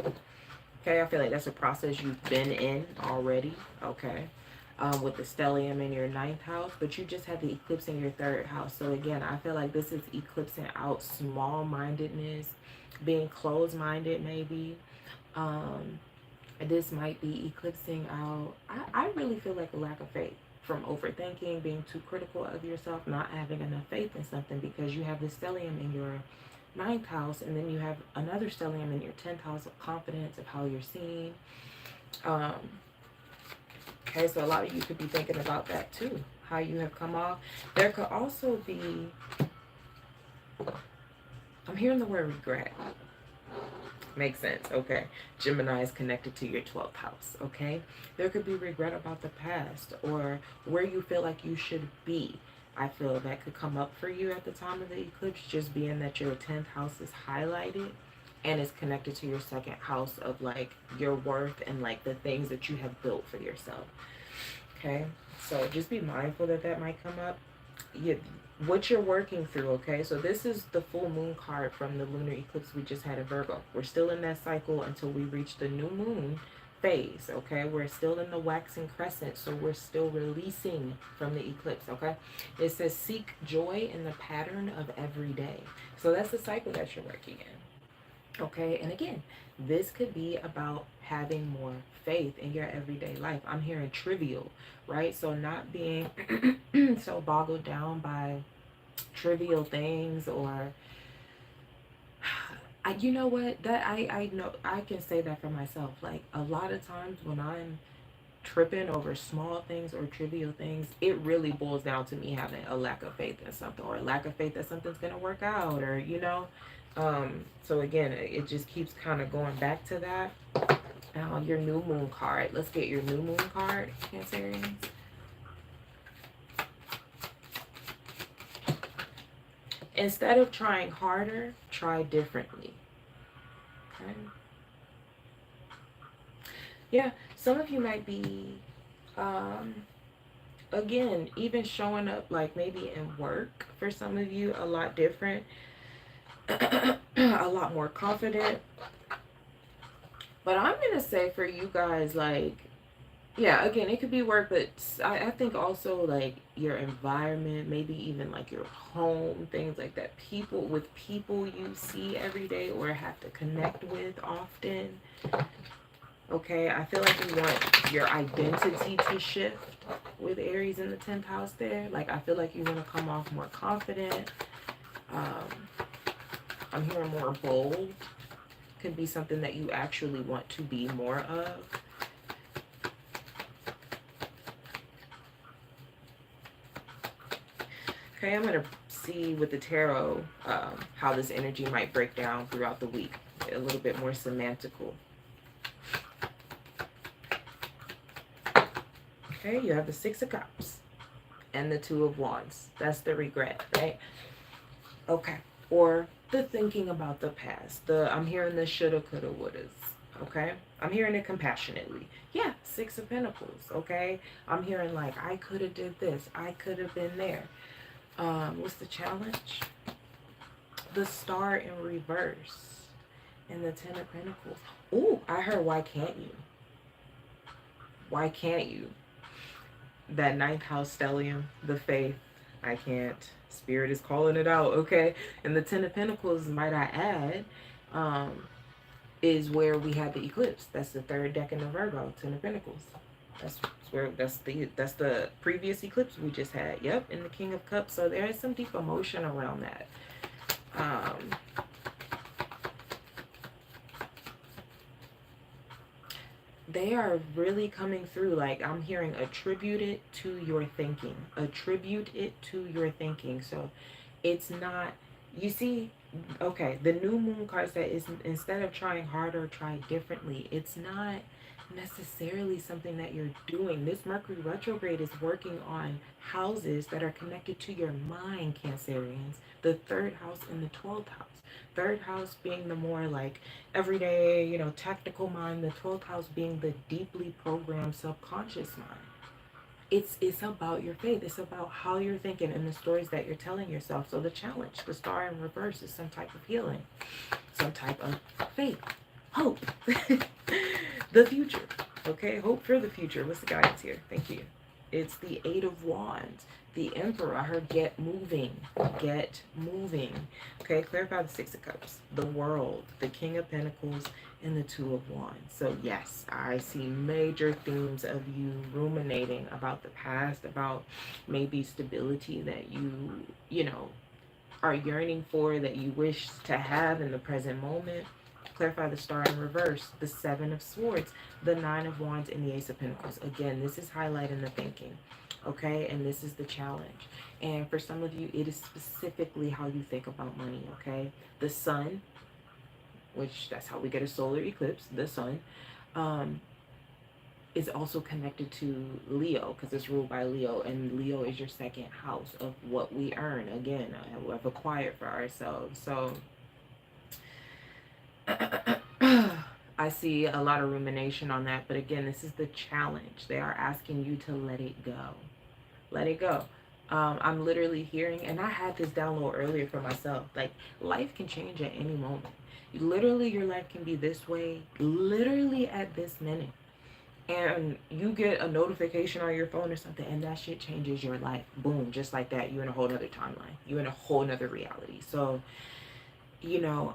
Okay, I feel like that's a process you've been in already. Okay. With the stellium in your 9th house, but you just had the eclipse in your 3rd house. So again, I feel like this is eclipsing out small-mindedness, being closed-minded maybe. This might be eclipsing out, I really feel like a lack of faith from overthinking, being too critical of yourself, not having enough faith in something, because you have the stellium in your 9th house, and then you have another stellium in your 10th house of confidence, of how you're seen. Okay, so a lot of you could be thinking about that too, how you have come off. There could also be, I'm hearing the word regret. Makes sense. Okay. Gemini is connected to your 12th house. Okay. There could be regret about the past or where you feel like you should be. I feel that could come up for you at the time of the eclipse, just being that your 10th house is highlighted and is connected to your 2nd house of like your worth and like the things that you have built for yourself. Okay. So just be mindful that that might come up. What you're working through. Okay, so this is the full moon card from the lunar eclipse we just had in Virgo. We're still in that cycle until we reach the new moon phase. Okay, we're still in the waxing crescent, so we're still releasing from the eclipse. Okay, it says seek joy in the pattern of every day. So that's the cycle that you're working in. Okay, and again, this could be about having more faith in your everyday life. I'm hearing trivial, right? So not being so boggled down by trivial things, or you know what, that I know I can say that for myself. Like a lot of times when I'm tripping over small things or trivial things, it really boils down to me having a lack of faith in something, or a lack of faith that something's gonna work out, or so again, it just keeps kind of going back to that. Now your new moon card, let's get your new moon card, Cancerians. Instead of trying harder, try differently. Okay. Yeah, some of you might be, again, even showing up like maybe in work for some of you a lot different, a lot more confident. But I'm going to say for you guys, like, yeah, again, it could be work, but I think also like your environment, maybe even like your home, things like that. People you see every day or have to connect with often. Okay, I feel like you want your identity to shift with Aries in the 10th house there. Like, I feel like you want to come off more confident. I'm hearing more bold. Could be something that you actually want to be more of. Okay, I'm going to see with the tarot how this energy might break down throughout the week. A little bit more semantical. Okay, you have the 6 of Cups and the 2 of Wands. That's the regret, right? Okay, or the thinking about the past. I'm hearing the shoulda, coulda, wouldas. Okay, I'm hearing it compassionately. Yeah, 6 of Pentacles. Okay, I'm hearing like I could have did this. I could have been there. What's the challenge? The Star in reverse and the 10 of Pentacles. Ooh, I heard why can't you? Why can't you? That 9th house stellium, the faith. I can't. Spirit is calling it out, okay? And the 10 of Pentacles, might I add, is where we had the eclipse. That's the 3rd decan of Virgo, 10 of Pentacles. That's the previous eclipse we just had. Yep, and the King of Cups. So there is some deep emotion around that. They are really coming through. Like, I'm hearing attribute it to your thinking. Attribute it to your thinking. So it's not, you see, okay, the new moon card said is instead of trying harder, try differently. It's not necessarily something that you're doing. This Mercury retrograde is working on houses that are connected to your mind, Cancerians. The 3rd house and the 12th house. 3rd house being the more like everyday, tactical mind. The 12th house being the deeply programmed subconscious mind. it's about your faith. It's about how you're thinking and the stories that you're telling yourself. So the challenge, the star in reverse, is some type of healing, some type of faith, hope, the future. Okay, hope for the future. What's the guidance here? Thank you. It's the Eight of Wands, the Emperor. I heard get moving, get moving. Okay, clarify the Six of Cups, the World, the King of Pentacles, and the Two of Wands. So yes, I see major themes of you ruminating about the past, about maybe stability that you know, are yearning for, that you wish to have in the present moment. Clarify the star in reverse, the Seven of Swords, the Nine of Wands, and the Ace of Pentacles. Again, this is highlighting the thinking, okay? And this is the challenge. And for some of you, it is specifically how you think about money, okay? The Sun, which that's how we get a solar eclipse, the Sun, is also connected to Leo because it's ruled by Leo, and Leo is your second house of what we earn. Again, have acquired for ourselves. So I see a lot of rumination on that, but again, this is the challenge. They are asking you to let it go. Let it go. I'm literally hearing, and I had this download earlier for myself, like life can change at any moment. Literally, your life can be this way, literally at this minute. And you get a notification on your phone or something, and that shit changes your life. Boom, just like that. You're in a whole nother timeline. You're in a whole nother reality. So, you know,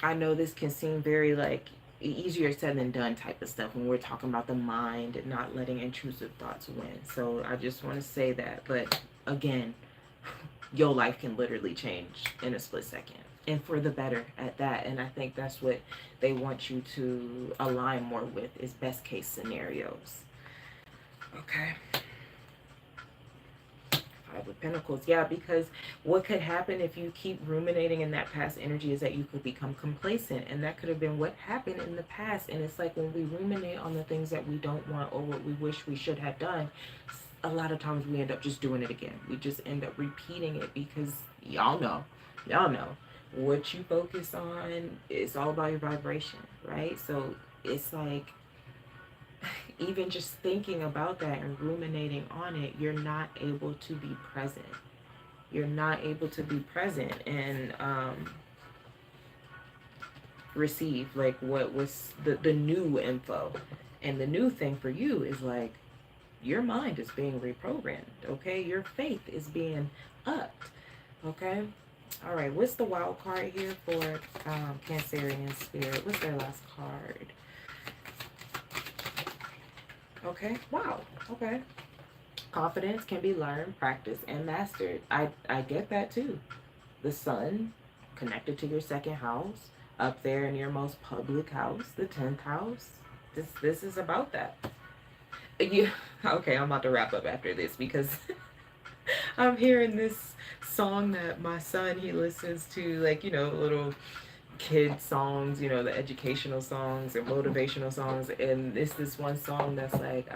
I know this can seem very like easier said than done type of stuff when we're talking about the mind and not letting intrusive thoughts win. So I just want to say that. But again, your life can literally change in a split second, and for the better at that. And I think that's what they want you to align more with, is best case scenarios. Okay. Five of Pentacles. Yeah, because what could happen if you keep ruminating in that past energy is that you could become complacent, and that could have been what happened in the past. And it's like when we ruminate on the things that we don't want or what we wish we should have done, a lot of times we end up just doing it again. We just end up repeating it because y'all know what you focus on, it's all about your vibration, right? So it's like, even just thinking about that and ruminating on it, you're not able to be present. You're not able to be present and receive like what was the new info. And the new thing for you is like, your mind is being reprogrammed, okay? Your faith is being upped, okay? All right, what's the wild card here for Cancerian spirit? What's their last card? Okay, wow, okay. Confidence can be learned, practiced, and mastered. I get that too. The Sun, connected to your second house, up there in your most public house, the 10th house. This is about that. Yeah, okay, I'm about to wrap up after this because I'm hearing this song that my son, he listens to, like, you know, little kid songs, you know, the educational songs and motivational songs, and it's this one song that's like,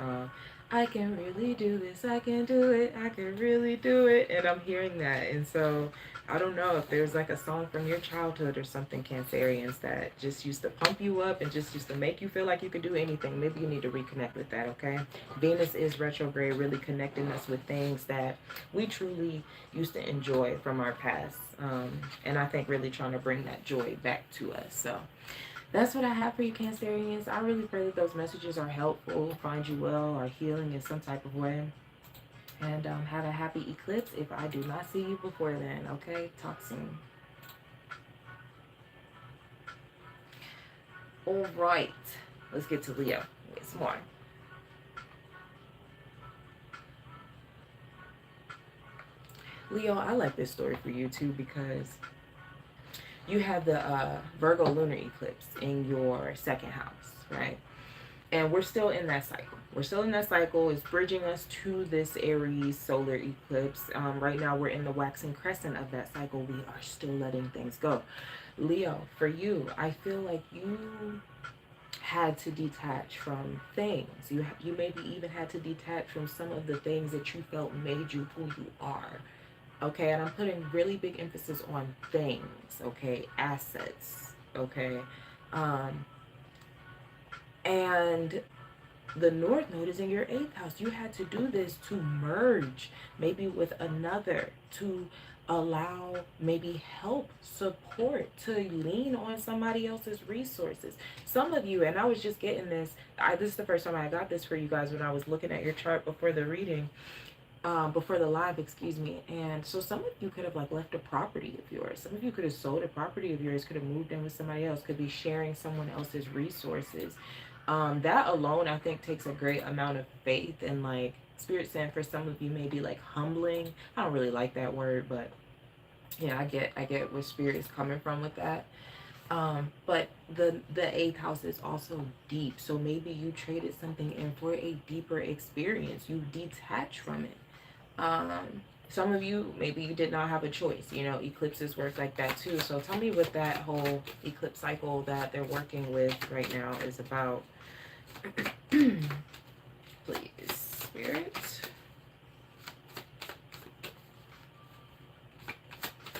I can really do this, I can do it, I can really do it. And I'm hearing that, and so I don't know if there's like a song from your childhood or something, Cancerians, that just used to pump you up and just used to make you feel like you could do anything. Maybe you need to reconnect with that, okay? Venus is retrograde, really connecting us with things that we truly used to enjoy from our past, and I think really trying to bring that joy back to us. So that's what I have for you, Cancerians. I really pray that those messages are helpful, find you well, or healing in some type of way. And have a happy eclipse if I do not see you before then, okay? Talk soon. All right. Let's get to Leo. It's more. Leo, I like this story for you too because you have the Virgo lunar eclipse in your second house, right? And we're still in that cycle. We're still in that cycle. It's bridging us to this Aries solar eclipse. Right now, we're in the waxing crescent of that cycle. We are still letting things go. Leo, for you, I feel like you had to detach from things. You maybe even had to detach from some of the things that you felt made you who you are. Okay, and I'm putting really big emphasis on things, okay, assets, okay, and the North Node is in your 8th house. You had to do this to merge maybe with another, to allow maybe help, support, to lean on somebody else's resources. Some of you, and I was just getting this, this is the first time I got this for you guys when I was looking at your chart before the reading, before the live, excuse me. And so some of you could have like left a property of yours. Some of you could have sold a property of yours, could have moved in with somebody else, could be sharing someone else's resources. That alone, I think, takes a great amount of faith. And like Spirit saying, for some of you, maybe like humbling. I don't really like that word, but yeah, I get where Spirit is coming from with that. But the 8th house is also deep. So maybe you traded something in for a deeper experience. You detach from it. Some of you, maybe you did not have a choice. You know, eclipses work like that too. So tell me what that whole eclipse cycle that they're working with right now is about. Please, Spirit.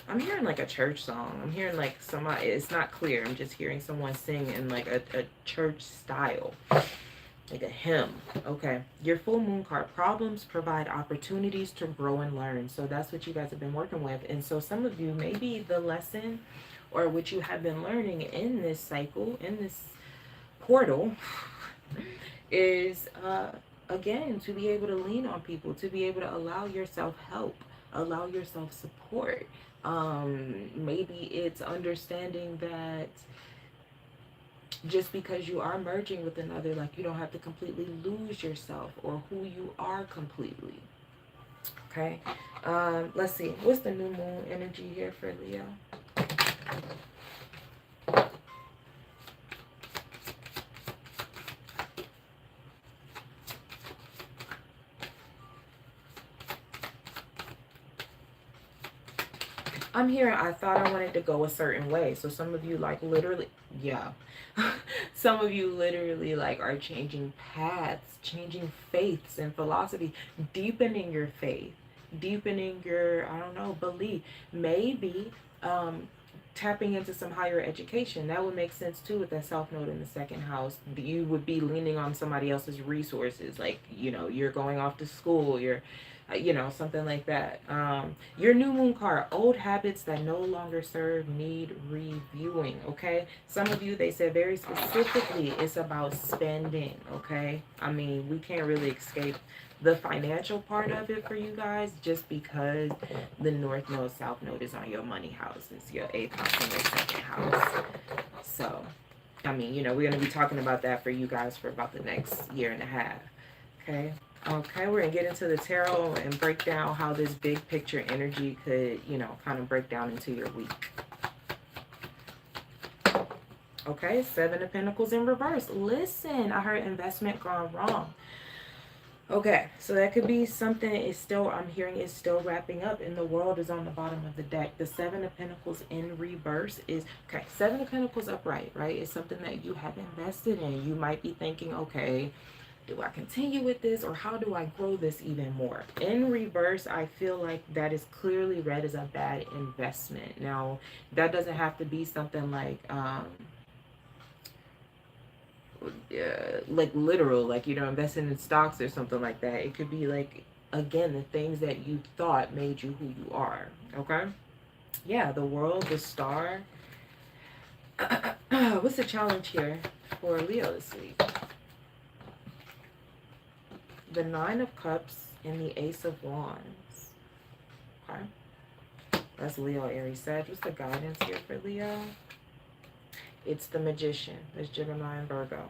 I'm hearing like a church song. I'm hearing like somebody, it's not clear. I'm just hearing someone sing in like a church style. Like a hymn. Okay. Your full moon card. Problems provide opportunities to grow and learn. So that's what you guys have been working with. And so some of you, maybe the lesson or what you have been learning in this cycle, in this portal, is again, to be able to lean on people, to be able to allow yourself help, allow yourself support. Maybe it's understanding that just because you are merging with another, like you don't have to completely lose yourself or who you are completely. Okay. Let's see. What's the new moon energy here for Leo? I'm hearing, I thought I wanted to go a certain way. So some of you like literally, yeah. Some of you literally like are changing paths, changing faiths and philosophy, deepening your faith, deepening your, I don't know, belief. Maybe tapping into some higher education. That would make sense too with that South Node in the 2nd house. You would be leaning on somebody else's resources. Like, you know, you're going off to school, you're you know, something like that. Your new moon card, old habits that no longer serve need reviewing. Okay, some of you, they said very specifically it's about spending. Okay, I mean, we can't really escape the financial part of it for you guys, just because the North Node, South Node is on your money house. It's your 8th house and your 2nd house. So I mean, you know, we're going to be talking about that for you guys for about the next year and a half. Okay. Okay, we're going to get into the tarot and break down how this big picture energy could, you know, kind of break down into your week. Okay, 7 of Pentacles in reverse. Listen, I heard investment gone wrong. Okay, so that could be something is still, I'm hearing is still wrapping up, and the world is on the bottom of the deck. The 7 of Pentacles in reverse is, okay, 7 of Pentacles upright, right? It's something that you have invested in. You might be thinking, okay, do I continue with this, or how do I grow this even more? In reverse, I feel like that is clearly read as a bad investment. Now, that doesn't have to be something like literal, like, you know, investing in stocks or something like that. It could be like, again, the things that you thought made you who you are. Okay, yeah, the world, the star. What's the challenge here for Leo this week? The 9 of Cups and the Ace of Wands. Okay, that's Leo, Aries, Sag. What's the guidance here for Leo? It's the Magician. There's Gemini and Virgo.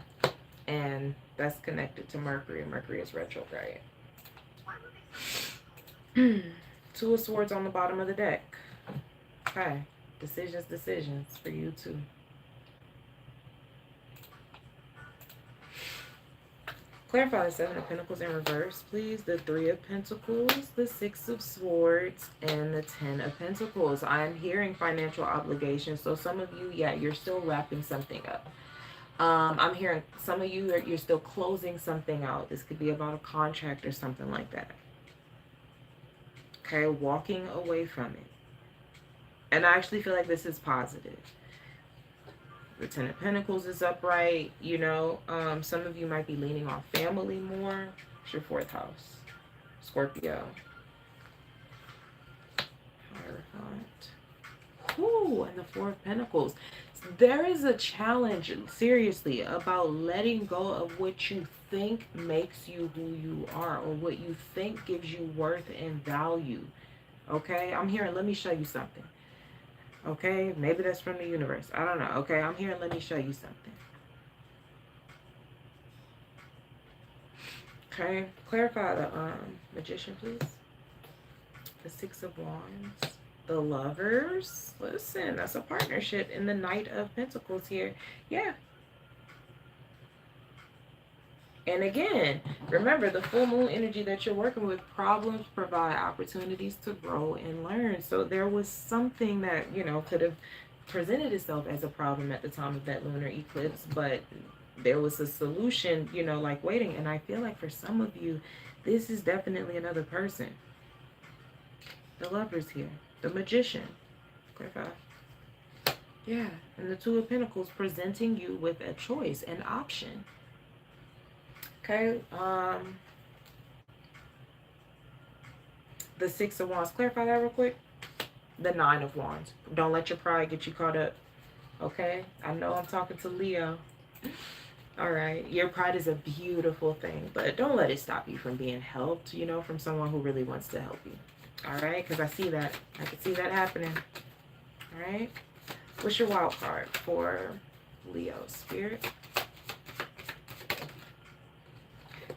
And that's connected to Mercury. Mercury is retrograde. 2 of Swords on the bottom of the deck. Okay. Decisions for you too. Clarify the 7 of Pentacles in reverse, please. The 3 of Pentacles, the 6 of Swords, and the 10 of Pentacles. I'm hearing financial obligations. So some of you, yeah, you're still wrapping something up. I'm hearing some of you, you're still closing something out. This could be about a contract or something like that. Okay, walking away from it. And I actually feel like this is positive. The Ten of Pentacles is upright, you know. Some of you might be leaning on family more. It's your 4th house. Scorpio. Hierophant. Ooh, and the 4 of Pentacles. There is a challenge, seriously, about letting go of what you think makes you who you are, or what you think gives you worth and value. Okay, I'm hearing, let me show you something. Okay, maybe that's from the universe. I don't know. Okay, I'm hearing, let me show you something. Okay, clarify the Magician, please. The 6 of Wands. The Lovers. Listen, that's a partnership in the Knight of Pentacles here. Yeah. And again, remember the full moon energy that you're working with. Problems provide opportunities to grow and learn. So there was something that, you know, could have presented itself as a problem at the time of that lunar eclipse, but there was a solution, you know, like waiting. And I feel like for some of you, this is definitely another person. The Lovers here. The Magician. Clarify. Yeah. And the 2 of Pentacles presenting you with a choice, an option. Okay. The 6 of Wands. Clarify that real quick. The 9 of Wands. Don't let your pride get you caught up. Okay. I know I'm talking to Leo. All right. Your pride is a beautiful thing, but don't let it stop you from being helped, you know, from someone who really wants to help you. All right, because I see that. I can see that happening. All right. What's your wild card for Leo, Spirit?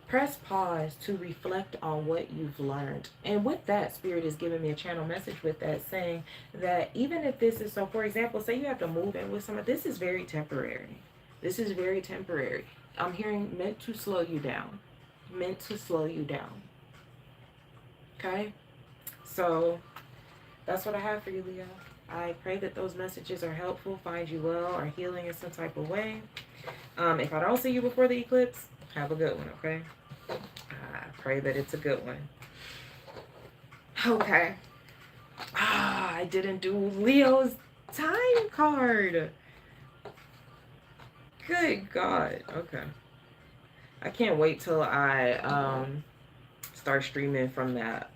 Press pause to reflect on what you've learned. And with that, Spirit is giving me a channel message with that, saying that even if this is, so for example, say you have to move in with someone, this is very temporary. This is very temporary. I'm hearing meant to slow you down. Meant to slow you down. Okay? So that's what I have for you, Leo. I pray that those messages are helpful, find you well, or healing in some type of way. If I don't see you before the eclipse, have a good one, okay? I pray that it's a good one. Okay. I didn't do Leo's time card. Good God. Okay. I can't wait till I start streaming from that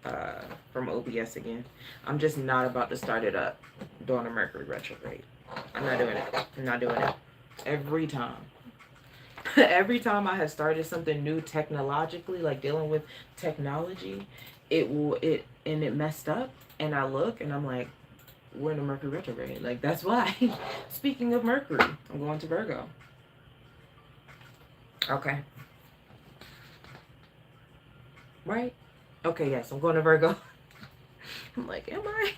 from OBS again. I'm just not about to start it up during a Mercury retrograde. I'm not doing it. I'm not doing it. Every time. Every time I have started something new technologically, like dealing with technology, it messed up, and I look and I'm like, we're in a Mercury retrograde. Like, that's why. Speaking of Mercury, I'm going to Virgo. Okay. Right? Okay, yes, I'm going to Virgo. I'm like, am I?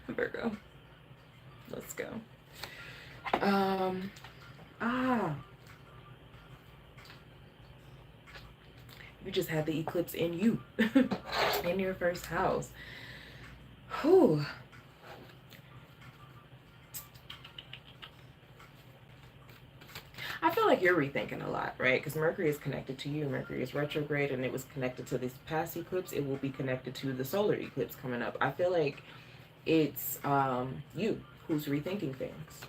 Virgo. Let's go. You just had the eclipse in you. In your first house. Whew. I feel like you're rethinking a lot, right? Because Mercury is connected to you. Mercury is retrograde, and it was connected to this past eclipse. It will be connected to the solar eclipse coming up. I feel like it's you who's rethinking things.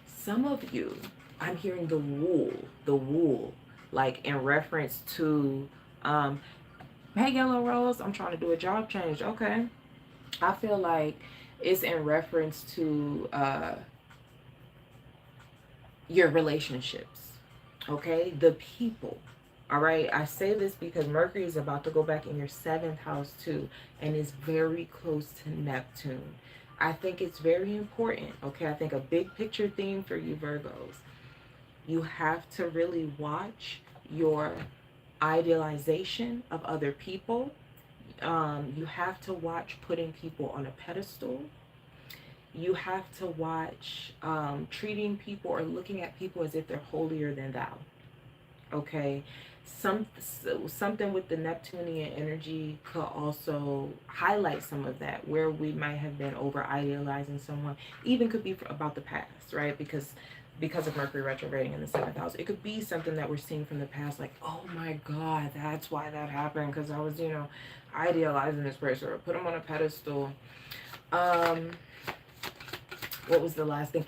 Some of you, I'm hearing the wool, like in reference to, hey, Yellow Rose, I'm trying to do a job change. Okay. I feel like it's in reference to your relationships, okay? The people, all right? I say this because Mercury is about to go back in your 7th house too, and is very close to Neptune. I think it's very important, okay? I think a big picture theme for you Virgos, you have to really watch your idealization of other people. You have to watch putting people on a pedestal. You have to watch treating people or looking at people as if they're holier than thou. Okay? Something with the Neptunian energy could also highlight some of that, where we might have been over idealizing someone. Even could be about the past, right? Because of Mercury retrograding in the 7th house. It could be something that we're seeing from the past, like, oh my God, that's why that happened, because I was, you know, idealizing this person, or put them on a pedestal. What was the last thing?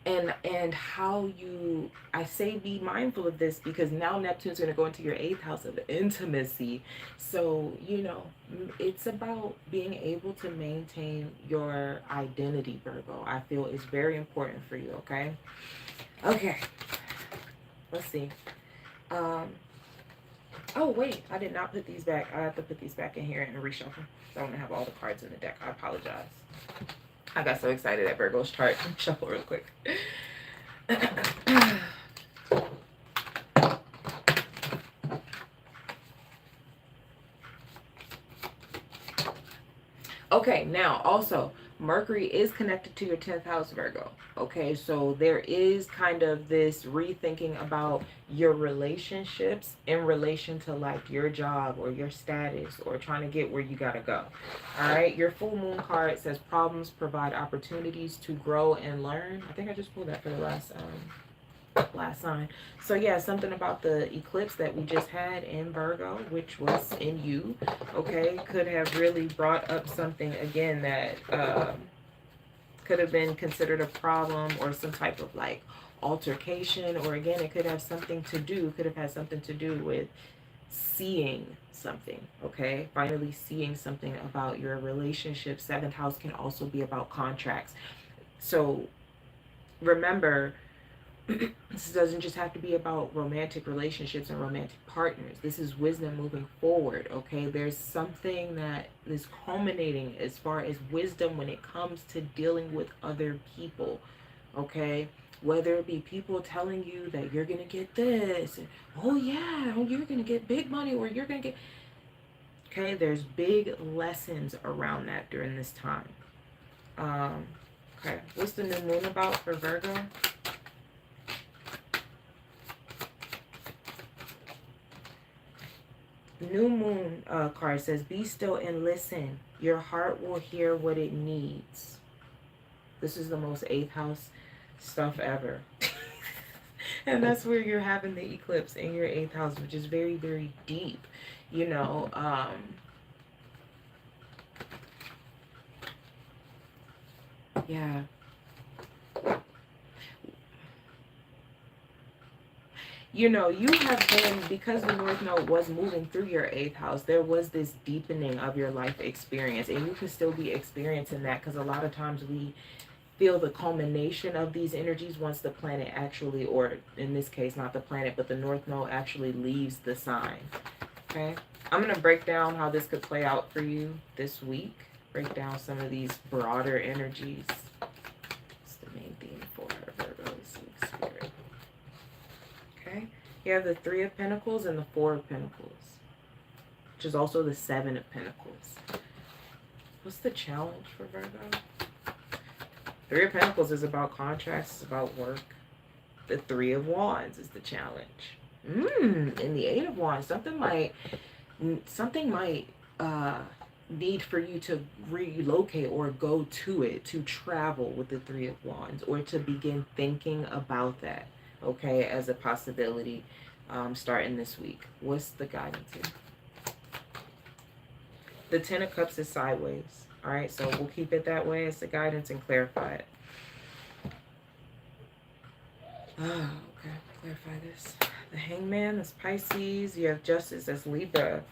And how you, I say be mindful of this because now Neptune's going to go into your 8th house of intimacy. So, you know, it's about being able to maintain your identity, Virgo. I feel is very important for you, okay? Okay, let's see. Oh wait, I did not put these back. I have to put these back in here and reshuffle. So I'm gonna have all the cards in the deck. I apologize. I got so excited at Virgo's chart. Shuffle real quick. Okay, now also Mercury is connected to your 10th house, Virgo. Okay, so there is kind of this rethinking about your relationships in relation to like your job or your status or trying to get where you gotta go. All right, your full moon card says problems provide opportunities to grow and learn. I think I just pulled that for the last sign. So yeah, something about the eclipse that we just had in Virgo, which was in you, okay, could have really brought up something again that could have been considered a problem or some type of like altercation, or again it could have something to do, could have had something to do with seeing something, okay, finally seeing something about your relationship. 7th house can also be about contracts. So remember, this doesn't just have to be about romantic relationships and romantic partners. This is wisdom moving forward, okay? There's something that is culminating as far as wisdom when it comes to dealing with other people, okay? Whether it be people telling you that you're going to get this, and, oh yeah, you're going to get big money, or you're going to get... Okay, there's big lessons around that during this time. Okay, what's the new moon about for Virgo? New moon card says, be still and listen. Your heart will hear what it needs. This is the most 8th house stuff ever. And that's where you're having the eclipse in your 8th house, which is very, very deep. You know, yeah. You know, you have been, because the North Node was moving through your 8th house, there was this deepening of your life experience. And you can still be experiencing that, because a lot of times we feel the culmination of these energies once the planet actually, or in this case, not the planet, but the North Node actually leaves the sign. Okay? I'm going to break down how this could play out for you this week. Break down some of these broader energies. What's the main theme for Virgo this week, Spirit? Okay, you have the 3 of Pentacles and the 4 of Pentacles, which is also the 7 of Pentacles. What's the challenge for Virgo? 3 of Pentacles is about contracts, it's about work. The 3 of Wands is the challenge. In the 8 of Wands, something might need for you to relocate or go to it, to travel with the 3 of Wands, or to begin thinking about that. Okay, as a possibility starting this week. What's the guidance here? The 10 of Cups is sideways. All right, so we'll keep it that way as the guidance and clarify it. Oh, okay, clarify this. The Hangman is Pisces. You have Justice as Libra.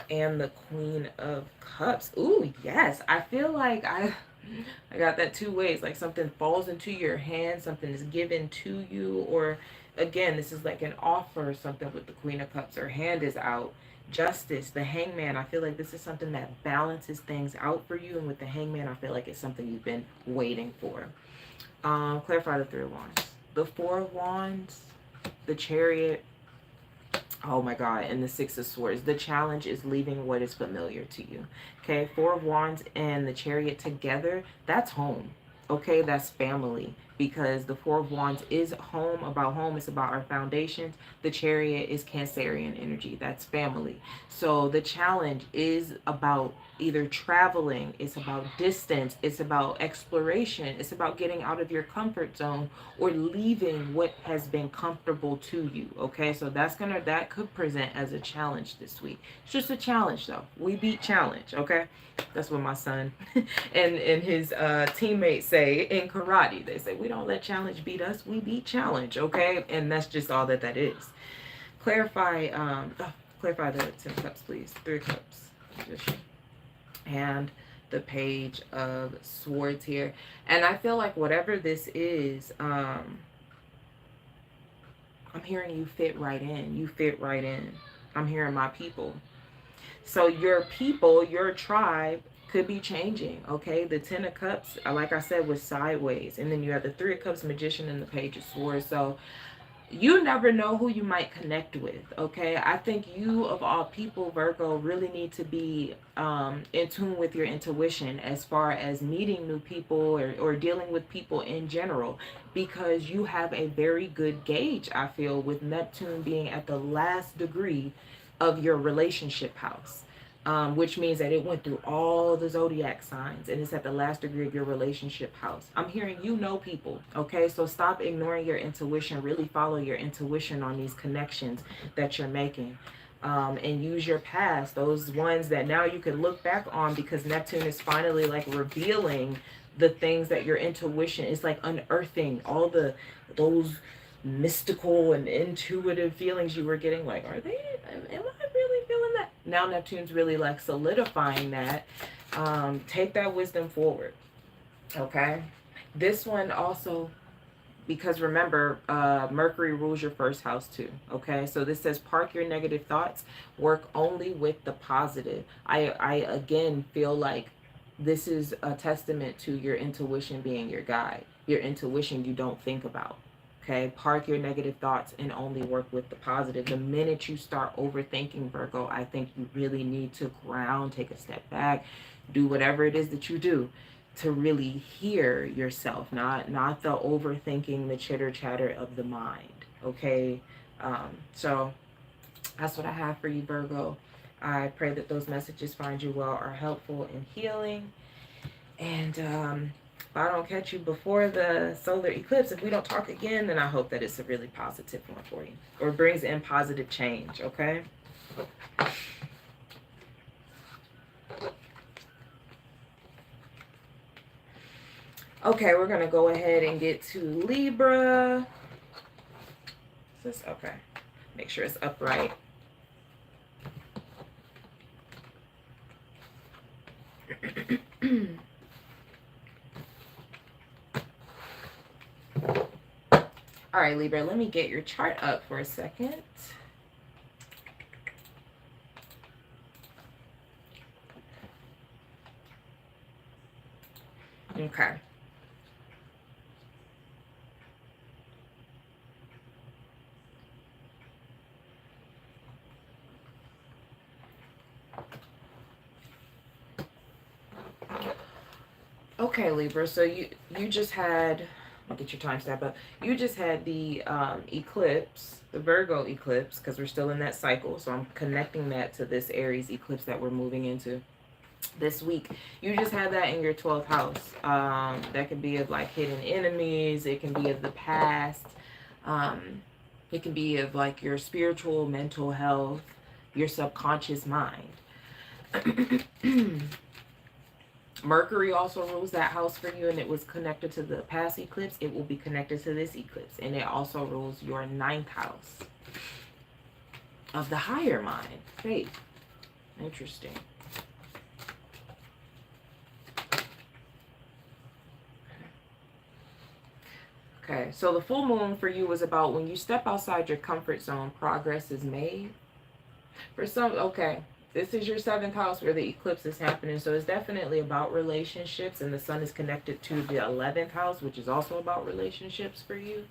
And the Queen of Cups. Ooh, yes. I feel like I got that 2 ways. Like something falls into your hand, something is given to you, or again, this is like an offer or something with the Queen of Cups. Her hand is out. Justice, the Hangman. I feel like this is something that balances things out for you. And with the Hangman, I feel like it's something you've been waiting for. Clarify the 3 of Wands. The 4 of Wands, the Chariot. Oh my God, and the 6 of Swords. The challenge is leaving what is familiar to you. Okay, 4 of Wands and the Chariot together, that's home. Okay, that's family. because the Four of Wands is home, about home. It's about our foundations. The Chariot is Cancerian energy. That's family. So the challenge is about either traveling, it's about distance, it's about exploration, it's about getting out of your comfort zone or leaving what has been comfortable to you. Okay, so that could present as a challenge this week. It's just a challenge though. We beat challenge. Okay, that's what my son and his teammates say in karate. They say we don't let challenge beat us, we beat challenge. Okay, and that's just all that is. Clarify clarify the 10 of Cups, please. 3 of Cups position. And the Page of Swords here. And I feel like whatever this is, I'm hearing you fit right in. You fit right in. I'm hearing my people. So your people, your tribe could be changing, okay? The 10 of Cups, like I said, was sideways. And then you have the 3 of Cups, Magician, and the Page of Swords. So you never know who you might connect with, okay? I think you, of all people, Virgo, really need to be in tune with your intuition as far as meeting new people or dealing with people in general, because you have a very good gauge, I feel, with Neptune being at the last degree of your relationship house. Which means that it went through all the zodiac signs and it's at the last degree of your relationship house. I'm hearing you know people, okay? So stop ignoring your intuition. Really follow your intuition on these connections that you're making. And use your past, those ones that now you can look back on, because Neptune is finally like revealing the things that your intuition is like unearthing, all those mystical and intuitive feelings you were getting. Like, am I really feeling that? Now Neptune's really like solidifying that. Take that wisdom forward, okay? This one also, because remember, Mercury rules your first house too, okay? So this says park your negative thoughts, work only with the positive. I again feel like this is a testament to your intuition being your guide. Your intuition you don't think about. Okay, park your negative thoughts and only work with the positive. The minute you start overthinking, Virgo, I think you really need to ground, take a step back, do whatever it is that you do to really hear yourself, not the overthinking, the chitter chatter of the mind. Okay, so that's what I have for you, Virgo. I pray that those messages find you well, are helpful and healing. And if I don't catch you before the solar eclipse, if we don't talk again, then I hope that it's a really positive one for you, or brings in positive change, okay? Okay, we're going to go ahead and get to Libra. Is this okay? Make sure it's upright. All right, Libra, let me get your chart up for a second. Okay. Okay, Libra, so you just had, I'll get your timestamp up. You just had the eclipse, the Virgo eclipse, because we're still in that cycle. So I'm connecting that to this Aries eclipse that we're moving into this week. You just had that in your 12th house. That could be of like hidden enemies. It can be of the past. It can be of like your spiritual, mental health, your subconscious mind. Mercury also rules that house for you, and it was connected to the past eclipse. It will be connected to this eclipse, and it also rules your 9th house of the higher mind, faith. Interesting. Okay, so the full moon for you was about when you step outside your comfort zone, progress is made. For some, okay, this is your 7th house where the eclipse is happening. So it's definitely about relationships, and the sun is connected to the 11th house, which is also about relationships for you.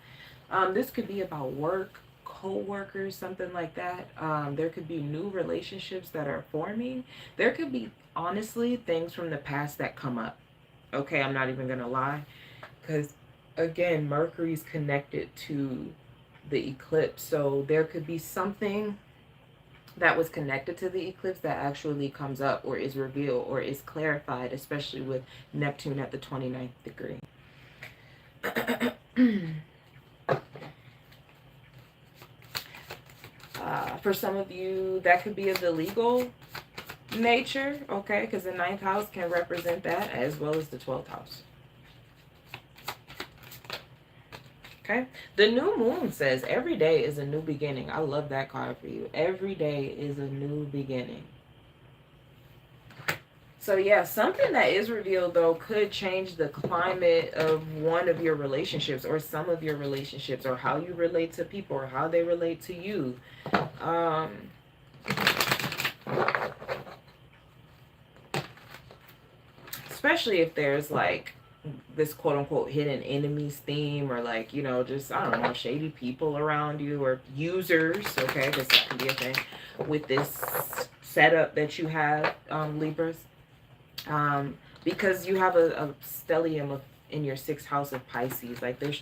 This could be about work, co-workers, something like that. There could be new relationships that are forming. There could be, honestly, things from the past that come up. Okay, I'm not even going to lie, because again, Mercury's connected to the eclipse. So there could be something that was connected to the eclipse that actually comes up or is revealed or is clarified, especially with Neptune at the 29th degree. For some of you, that could be of the legal nature, okay? Because the 9th house can represent that as well as the 12th house. Okay? The new moon says every day is a new beginning. I love that card for you. Every day is a new beginning. So yeah, something that is revealed though could change the climate of one of your relationships or some of your relationships or how you relate to people or how they relate to you. Especially if there's like this quote unquote hidden enemies theme or like, you know, just, I don't know, shady people around you or users, okay, because that can be a thing with this setup that you have, Libras. Because you have a stellium in your 6th house of Pisces. Like there's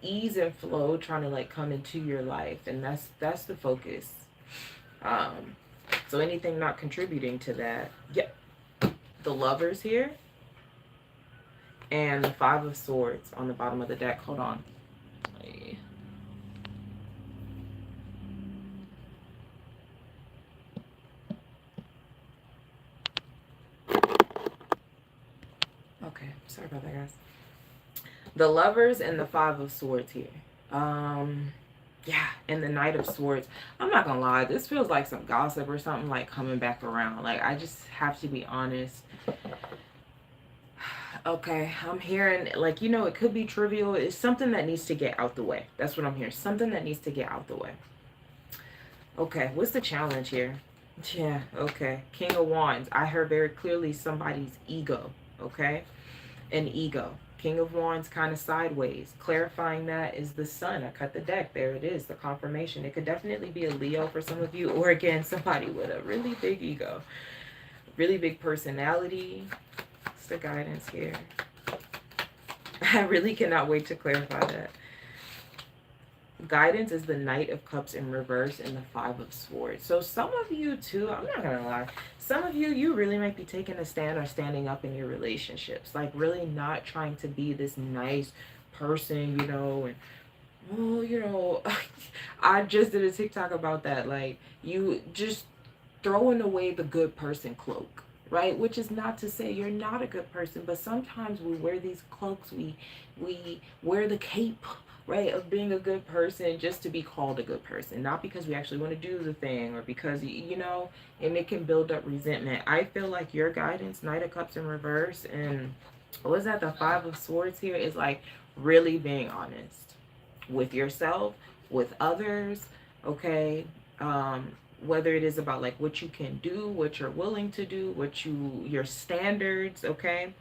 ease and flow trying to like come into your life, and that's the focus. So anything not contributing to that, yeah. The Lovers here and the 5 of Swords on the bottom of the deck. Hold on. Okay, sorry about that, guys. The Lovers and the 5 of Swords here. Yeah, and the Knight of Swords. I'm not gonna lie, this feels like some gossip or something like coming back around. Like, I just have to be honest. Okay, I'm hearing, like, you know, it could be trivial. It's something that needs to get out the way. That's what I'm hearing. Something that needs to get out the way. Okay, what's the challenge here? Yeah, okay. King of Wands. I heard very clearly somebody's ego, okay? An ego. King of Wands kind of sideways. Clarifying that is the Sun. I cut the deck. There it is, the confirmation. It could definitely be a Leo for some of you, or again, somebody with a really big ego. Really big personality. What's the guidance here? I really cannot wait to clarify that. Guidance is the Knight of Cups in reverse and the 5 of Swords. So some of you too, I'm not gonna lie, some of you really might be taking a stand or standing up in your relationships, like really not trying to be this nice person, you know, and oh, you know, I just did a TikTok about that, like you just throwing away the good person cloak, right? Which is not to say you're not a good person, but sometimes we wear these cloaks, we wear the cape, right, of being a good person just to be called a good person, not because we actually want to do the thing or because, you know, and it can build up resentment. I feel like your guidance, Knight of Cups in reverse, and what is that, the 5 of Swords here, is like really being honest with yourself, with others, okay? Whether it is about like what you can do, what you're willing to do, your standards, okay?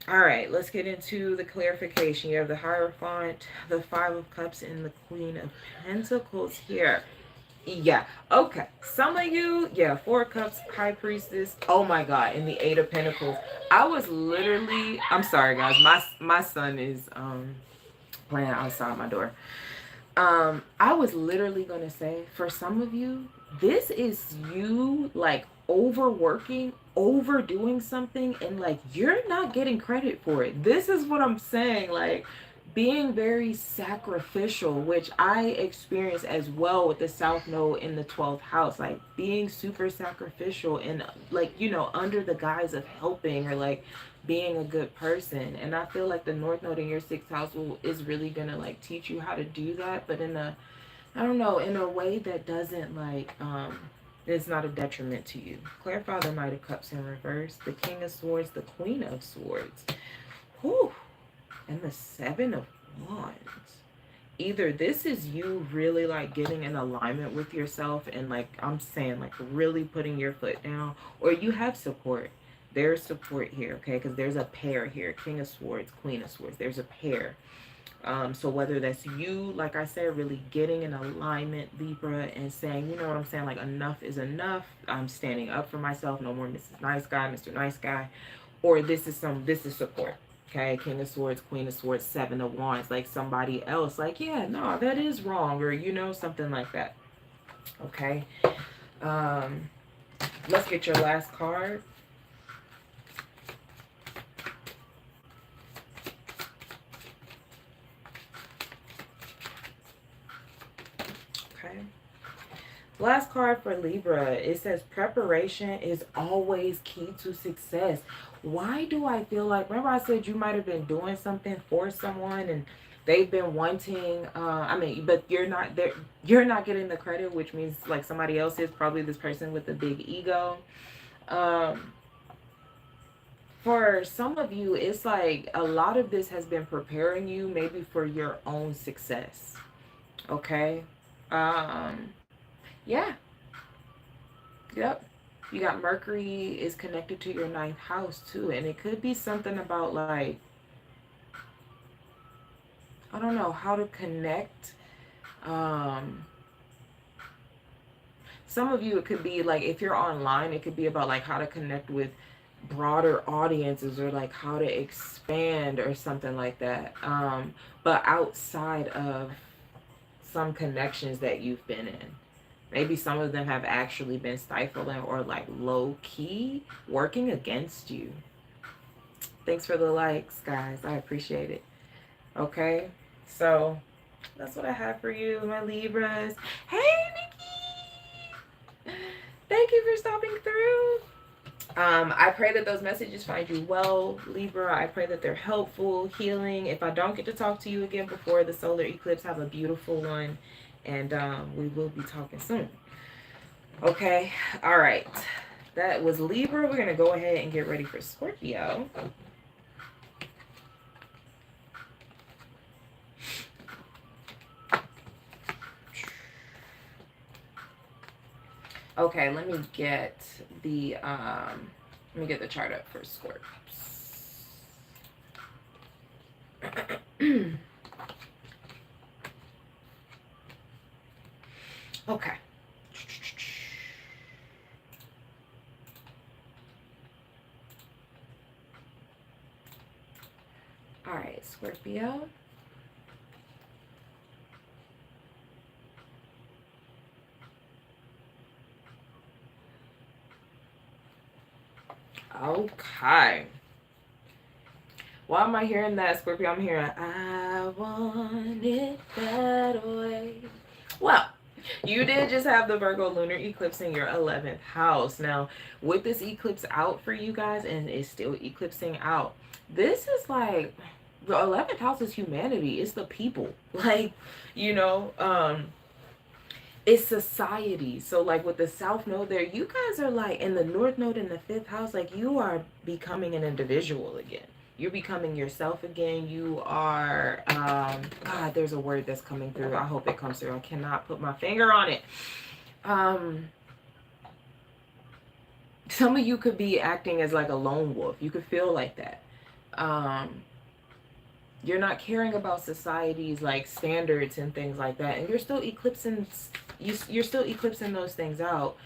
All right, let's get into the clarification. You have the Hierophant, the 5 of Cups, and the Queen of Pentacles here. Yeah, okay. Some of you, yeah, 4 of Cups, High Priestess. Oh my God, and the 8 of Pentacles. I was literally, I'm sorry guys, my son is playing outside my door. I was literally gonna say, for some of you, this is you like overworking, overdoing something, and like you're not getting credit for it. This is what I'm saying, like being very sacrificial, which I experienced as well with the South Node in the 12th house, like being super sacrificial and like, you know, under the guise of helping or like being a good person. And I feel like the North Node in your 6th house is really gonna like teach you how to do that, but in a, I don't know, in a way that doesn't like it's not a detriment to you. Clarify the Knight of Cups in reverse, the King of Swords, the Queen of Swords. Whew. And the 7 of Wands. Either this is you really like getting in alignment with yourself and like I'm saying like really putting your foot down, or you have support. There's support here, okay? Because there's a pair here. King of Swords, Queen of Swords. There's a pair. So whether that's you, like I said, really getting in alignment, Libra, and saying, you know what I'm saying, like enough is enough. I'm standing up for myself. No more Mrs. Nice Guy, Mr. Nice Guy. Or this is support. Okay, King of Swords, Queen of Swords, Seven of Wands, like somebody else, like, yeah, no, that is wrong, or, you know, something like that. Okay. Let's get your last card. Okay. Last card for Libra. It says preparation is always key to success. Why do I feel like, remember I said you might have been doing something for someone and they've been wanting, I mean, but you're not there, you're not getting the credit, which means like somebody else is, probably this person with a big ego. For some of you, it's like a lot of this has been preparing you maybe for your own success. Okay. Yeah. Yep. You got Mercury is connected to your ninth house too. And it could be something about like, I don't know how to connect. Some of you, it could be like, if you're online, it could be about like how to connect with broader audiences, or like how to expand or something like that. But outside of some connections that you've been in. Maybe some of them have actually been stifling or like low key working against you. Thanks for the likes, guys. I appreciate it. Okay. So that's what I have for you, my Libras. Hey, Nikki. Thank you for stopping through. I pray that those messages find you well, Libra. I pray that they're helpful, healing. If I don't get to talk to you again before the solar eclipse, have a beautiful one. And we will be talking soon. Okay. All right. That was Libra. We're going to go ahead and get ready for Scorpio. Okay, let me get the chart up for Scorpio. Okay. All right, Scorpio. Okay. Why am I hearing that, Scorpio? I'm hearing, I want it that way. Well, you did just have the Virgo lunar eclipse in your 11th house. Now, with this eclipse out for you guys, and it's still eclipsing out, this is like, the 11th house is humanity. It's the people. Like, you know, it's society. So like with the South Node there, you guys are like, in the North Node in the 5th house, like you are becoming an individual again. You're becoming yourself again. You are, God, there's a word that's coming through. I hope it comes through. I cannot put my finger on it. Some of you could be acting as like a lone wolf. You could feel like that. You're not caring about society's like standards and things like that. And you're still eclipsing, you're still eclipsing those things out.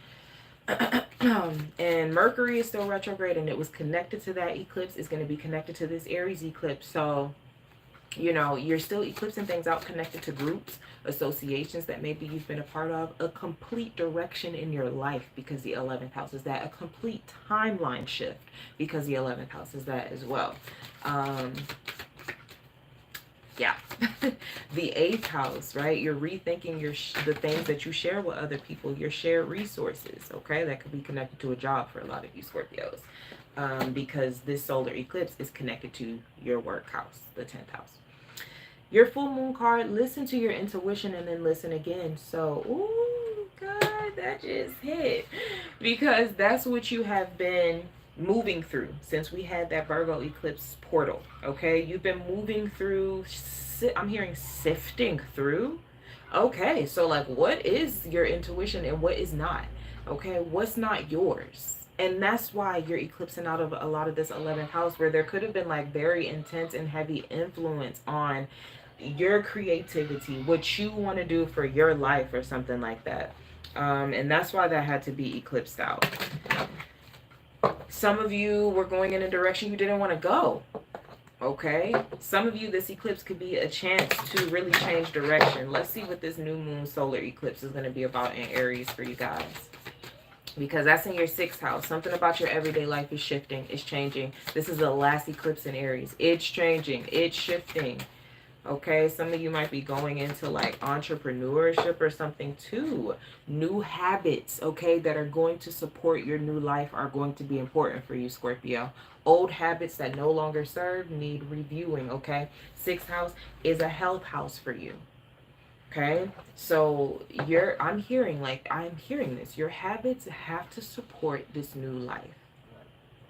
And Mercury is still retrograde, and it was connected to that eclipse. It's going to be connected to this Aries eclipse. So, you know, you're still eclipsing things out connected to groups, associations that maybe you've been a part of, a complete direction in your life, because the 11th house is that, a complete timeline shift because the 11th house is that as well. Yeah. The 8th house, right? You're rethinking the things that you share with other people, your shared resources, okay? That could be connected to a job for a lot of you Scorpios, because this solar eclipse is connected to your work house, the 10th house. Your full moon card, listen to your intuition and then listen again. So, ooh, God, that just hit, because that's what you have been moving through since we had that Virgo eclipse portal. Okay, you've been moving through, I'm hearing sifting through. Okay, so like, what is your intuition and what is not? Okay, what's not yours? And that's why you're eclipsing out of a lot of this 11th house, where there could have been like very intense and heavy influence on your creativity, what you want to do for your life or something like that. And that's why that had to be eclipsed out. Some of you were going in a direction you didn't want to go. Okay, some of you, this eclipse could be a chance to really change direction. Let's see what this new moon solar eclipse is going to be about in Aries for you guys, because that's in your 6th house. Something about your everyday life is shifting, it's changing. This is the last eclipse in Aries. It's changing, it's shifting. Okay, some of you might be going into like entrepreneurship or something too. New habits, okay, that are going to support your new life are going to be important for you, Scorpio. Old habits that no longer serve need reviewing, okay? 6th house is a health house for you. Okay, so I'm hearing this. Your habits have to support this new life.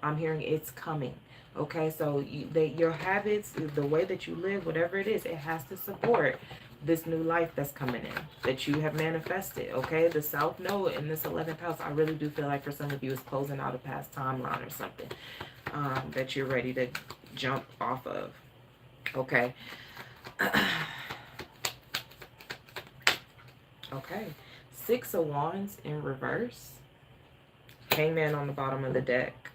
I'm hearing it's coming. Okay, so your habits, the way that you live, whatever it is, it has to support this new life that's coming in, that you have manifested. Okay, the South Node in this 11th house, I really do feel like for some of you is closing out a past timeline or something that you're ready to jump off of. Okay. Okay, 6 of Wands in reverse, Hangman on the bottom of the deck,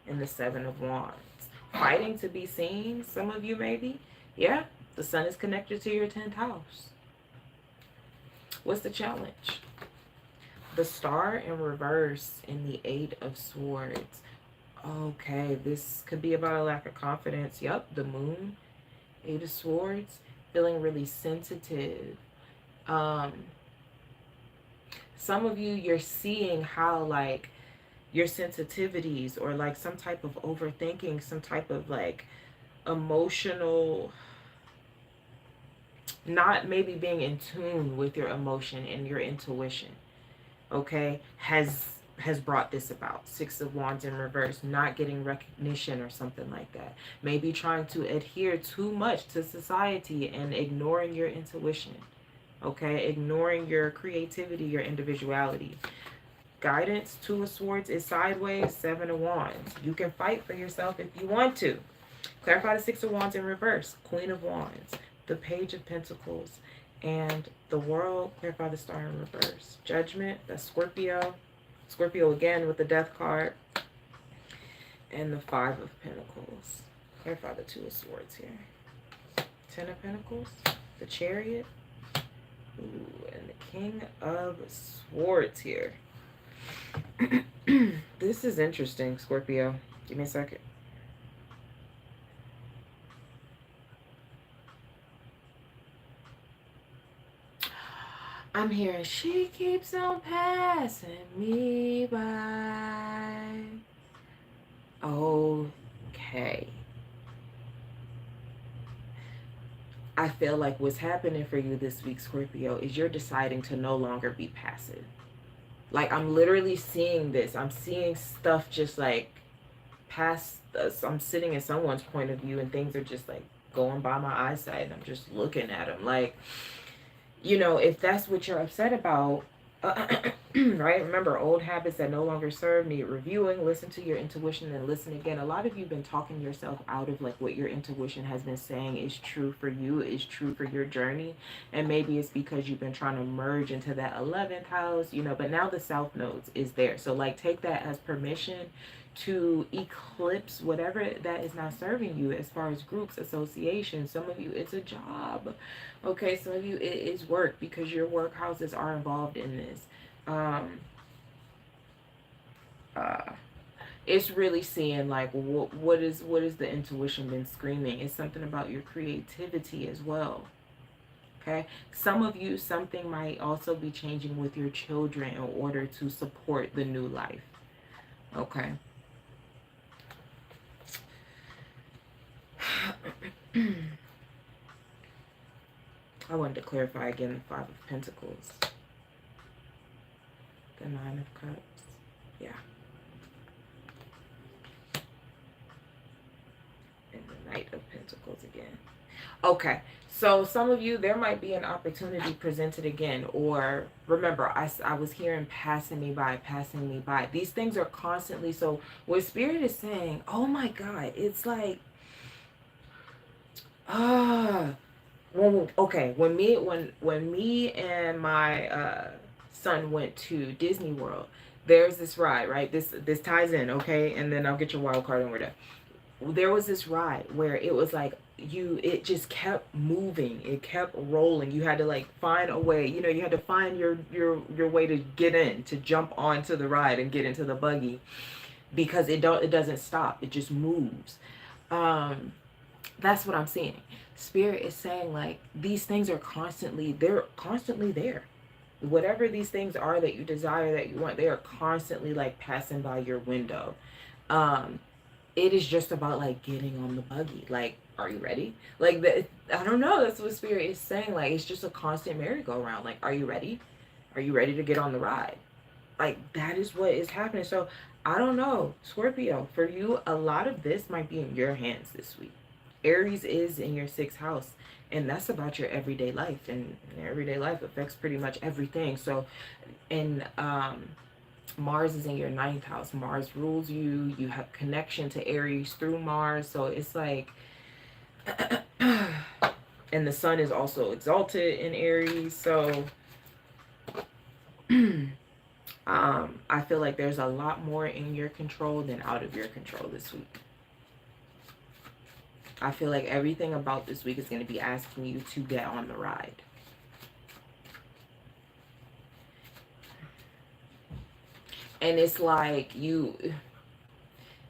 and the 7 of Wands. Fighting to be seen, some of you maybe. Yeah, the sun is connected to your 10th house. What's the challenge? The Star in reverse and the 8 of Swords. Okay, this could be about a lack of confidence. Yep, the Moon, 8 of Swords, feeling really sensitive. Some of you, you're seeing how like your sensitivities or like some type of overthinking, some type of like emotional, not maybe being in tune with your emotion and your intuition, okay, has brought this about. 6 of Wands in reverse, not getting recognition or something like that. Maybe trying to adhere too much to society and ignoring your intuition. Okay, ignoring your creativity, your individuality. Guidance, 2 of Swords is sideways, 7 of Wands. You can fight for yourself if you want to. Clarify the 6 of Wands in reverse, Queen of Wands, the Page of Pentacles, and the World. Clarify the Star in reverse. Judgment, that's Scorpio. Scorpio again with the Death card. And the 5 of Pentacles. Clarify the 2 of Swords here. 10 of Pentacles, the Chariot. Ooh, and the King of Swords here. This is interesting, Scorpio. Give me a second. I'm hearing she keeps on passing me by. Okay. I feel like what's happening for you this week, Scorpio, is you're deciding to no longer be passive. Like, I'm literally seeing this. I'm seeing stuff just like past us. I'm sitting in someone's point of view and things are just like going by my eyesight and I'm just looking at them. Like, you know, if that's what you're upset about, right? Remember, old habits that no longer serve need reviewing. Listen to your intuition and listen again. A lot of you have been talking yourself out of like what your intuition has been saying is true for you, is true for your journey. And maybe it's because you've been trying to merge into that 11th house, you know, but now the South Nodes is there. So like take that as permission to eclipse whatever that is not serving you as far as groups, associations. Some of you, it's a job. Okay, some of you, it is work because your work houses are involved in this. It's really seeing like what is the intuition been screaming. It's something about your creativity as well. Okay, some of you, something might also be changing with your children in order to support the new life. Okay. I wanted to clarify again the 5 of Pentacles. The 9 of Cups. Yeah. And the Knight of Pentacles again. Okay. So some of you, there might be an opportunity presented again. Or remember, I was hearing passing me by, passing me by. These things are constantly. So what Spirit is saying, oh my God, it's like, okay, when me and my son went to Disney World, there's this ride, right? This ties in, okay? And then I'll get your wild card and we're done. there was this ride where it was like it just kept moving, it kept rolling. You had to like find a way, you know, you had to find your way to get in, to jump onto the ride and get into the buggy, because it doesn't stop, it just moves. That's what I'm seeing. Spirit is saying like these things are constantly, they're constantly there. Whatever these things are that you desire, that you want, they are constantly like passing by your window. It is just about like getting on the buggy. Like, are you ready? Like, I don't know, that's what Spirit is saying. Like, it's just a constant merry-go-round. Like, are you ready? Are you ready to get on the ride? Like, that is what is happening. So I don't know, Scorpio, for you, a lot of this might be in your hands this week. Aries is in your 6th house, and that's about your everyday life, and everyday life affects pretty much everything. So, and Mars is in your 9th house. Mars rules you. You have connection to Aries through Mars. So it's like, and the sun is also exalted in Aries. So I feel like there's a lot more in your control than out of your control this week. I feel like everything about this week is going to be asking you to get on the ride. And it's like you've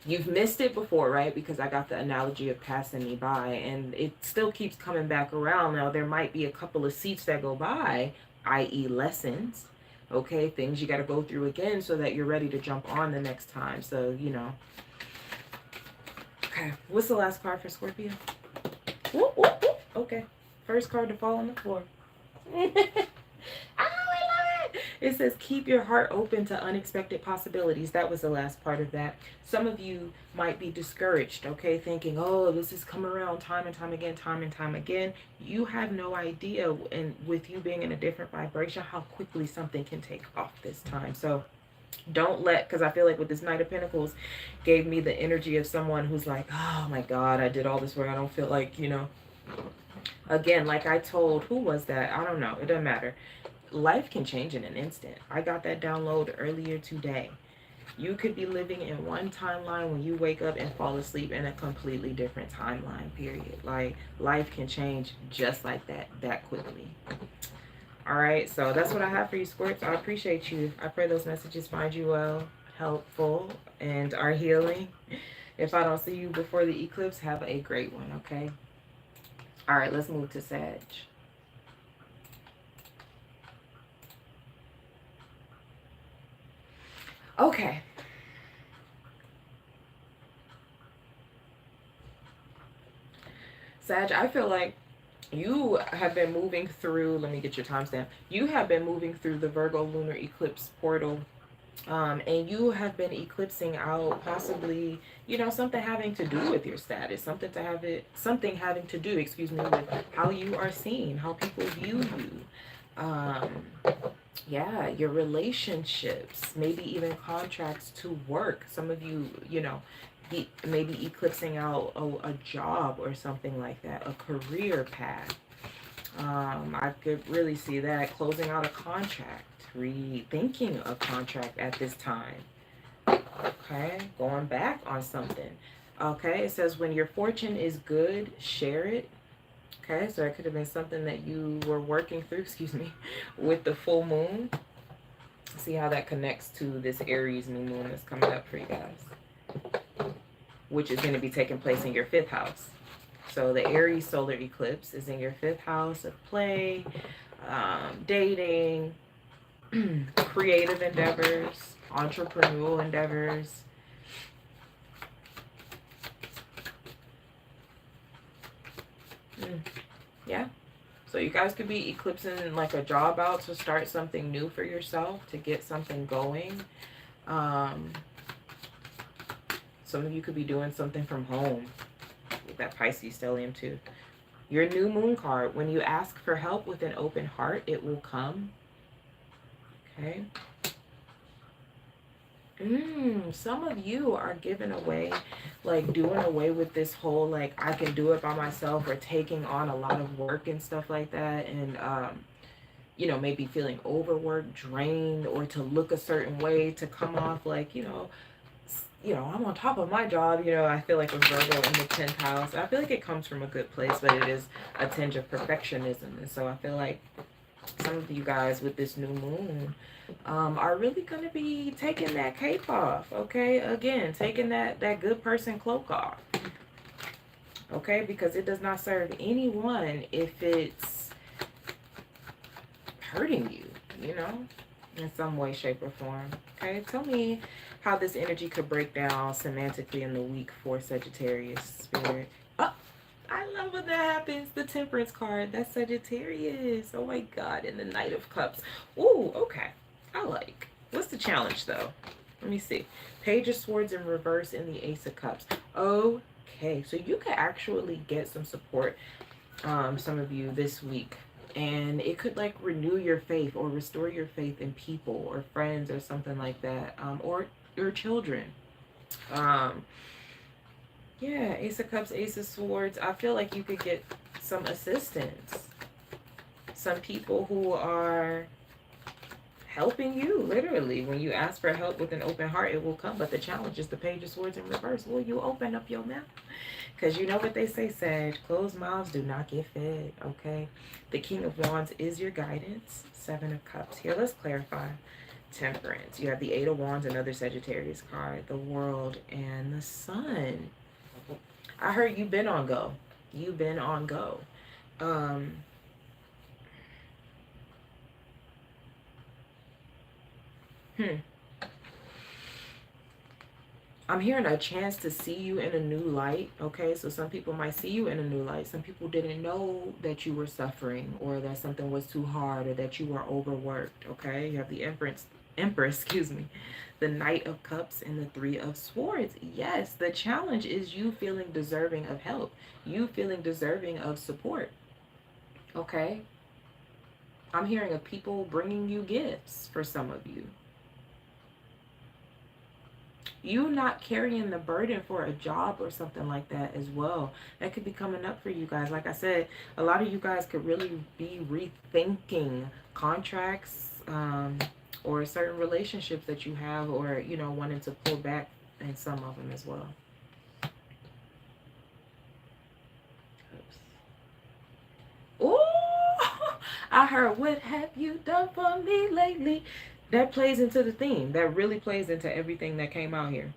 missed it before, right? Because I got the analogy of passing me by, and it still keeps coming back around. Now, there might be a couple of seats that go by, i.e. lessons, okay? Things you got to go through again so that you're ready to jump on the next time. So, you know. Okay, what's the last card for Scorpio? Whoop, whoop, whoop. Okay, first card to fall on the floor. It says, keep your heart open to unexpected possibilities. That was the last part of that. Some of you might be discouraged, okay, thinking, oh, this has come around time and time again, time and time again. You have no idea, and with you being in a different vibration, how quickly something can take off this time. So don't let, because I feel like with this Knight of Pentacles gave me the energy of someone who's like, oh my God, I did all this work. I don't feel like, you know, again, like I told, who was that? I don't know. It doesn't matter. Life can change in an instant. I got that download earlier today. You could be living in one timeline when you wake up and fall asleep in a completely different timeline, period. Like, life can change just like that quickly. All right, so that's what I have for you, Scorps. I appreciate you. I pray those messages find you well, helpful, and are healing. If I don't see you before the eclipse, have a great one, okay? All right, let's move to Sag. Okay. Sag, I feel like you have been moving through, let me get your timestamp. You have been moving through the Virgo lunar eclipse portal. And you have been eclipsing out possibly, you know, something having to do with your status, something having to do, excuse me, with how you are seen, how people view you. Yeah, your relationships, maybe even contracts to work. Some of you, you know, maybe eclipsing out a job or something like that, a career path. I could really see that, closing out a contract, rethinking a contract at this time. Okay, going back on something. Okay, it says when your fortune is good, share it. Okay, so it could have been something that you were working through, excuse me, with the full moon. See how that connects to this Aries new moon that's coming up for you guys, which is going to be taking place in your 5th house. So the Aries solar eclipse is in your 5th house of play, dating, creative endeavors, entrepreneurial endeavors. Yeah. So you guys could be eclipsing like a job out to start something new for yourself, to get something going. Some of you could be doing something from home with that Pisces stellium too. Your new moon card, when you ask for help with an open heart, it will come. Okay. Some of you are giving away, like doing away with this whole, like, I can do it by myself, or taking on a lot of work and stuff like that. And, you know, maybe feeling overworked, drained, or to look a certain way to come off like, you know, you know, I'm on top of my job. You know, I feel like with Virgo in the 10th house, I feel like it comes from a good place, but it is a tinge of perfectionism. And so I feel like some of you guys with this new moon are really going to be taking that cape off, okay? Again, taking that good person cloak off, okay? Because it does not serve anyone if it's hurting you, you know, in some way, shape, or form, okay? Tell me how this energy could break down semantically in the week for Sagittarius, Spirit. Oh, I love when that happens. The Temperance card. That's Sagittarius. Oh my God. And the Knight of Cups. Ooh, okay. I like. What's the challenge, though? Let me see. Page of Swords in reverse and the Ace of Cups. Okay. So you could actually get some support, some of you, this week. And it could, like, renew your faith or restore your faith in people or friends or something like that. Or your children. Yeah, Ace of Cups, Ace of Swords. I feel like you could get some assistance. Some people who are helping you, literally. When you ask for help with an open heart, it will come. But the challenge is the Page of Swords in reverse. Will you open up your mouth? Because you know what they say, Sag. Closed mouths do not get fed, okay? The King of Wands is your guidance. Seven of Cups. Here, let's clarify. Temperance. You have the Eight of Wands, another Sagittarius card. The World and the Sun. I heard you've been on go. You've been on go. I'm hearing a chance to see you in a new light, okay? So some people might see you in a new light. Some people didn't know that you were suffering or that something was too hard or that you were overworked, okay? You have the Empress, excuse me, the Knight of Cups and the Three of Swords. Yes, the challenge is you feeling deserving of help. You feeling deserving of support, okay? I'm hearing of people bringing you gifts for some of you. You not carrying the burden for a job or something like that as well. That could be coming up for you guys. Like I said, a lot of you guys could really be rethinking contracts or certain relationships that you have, or, you know, wanting to pull back in some of them as well. Oh, I heard, what have you done for me lately? That plays into the theme. That really plays into everything that came out here.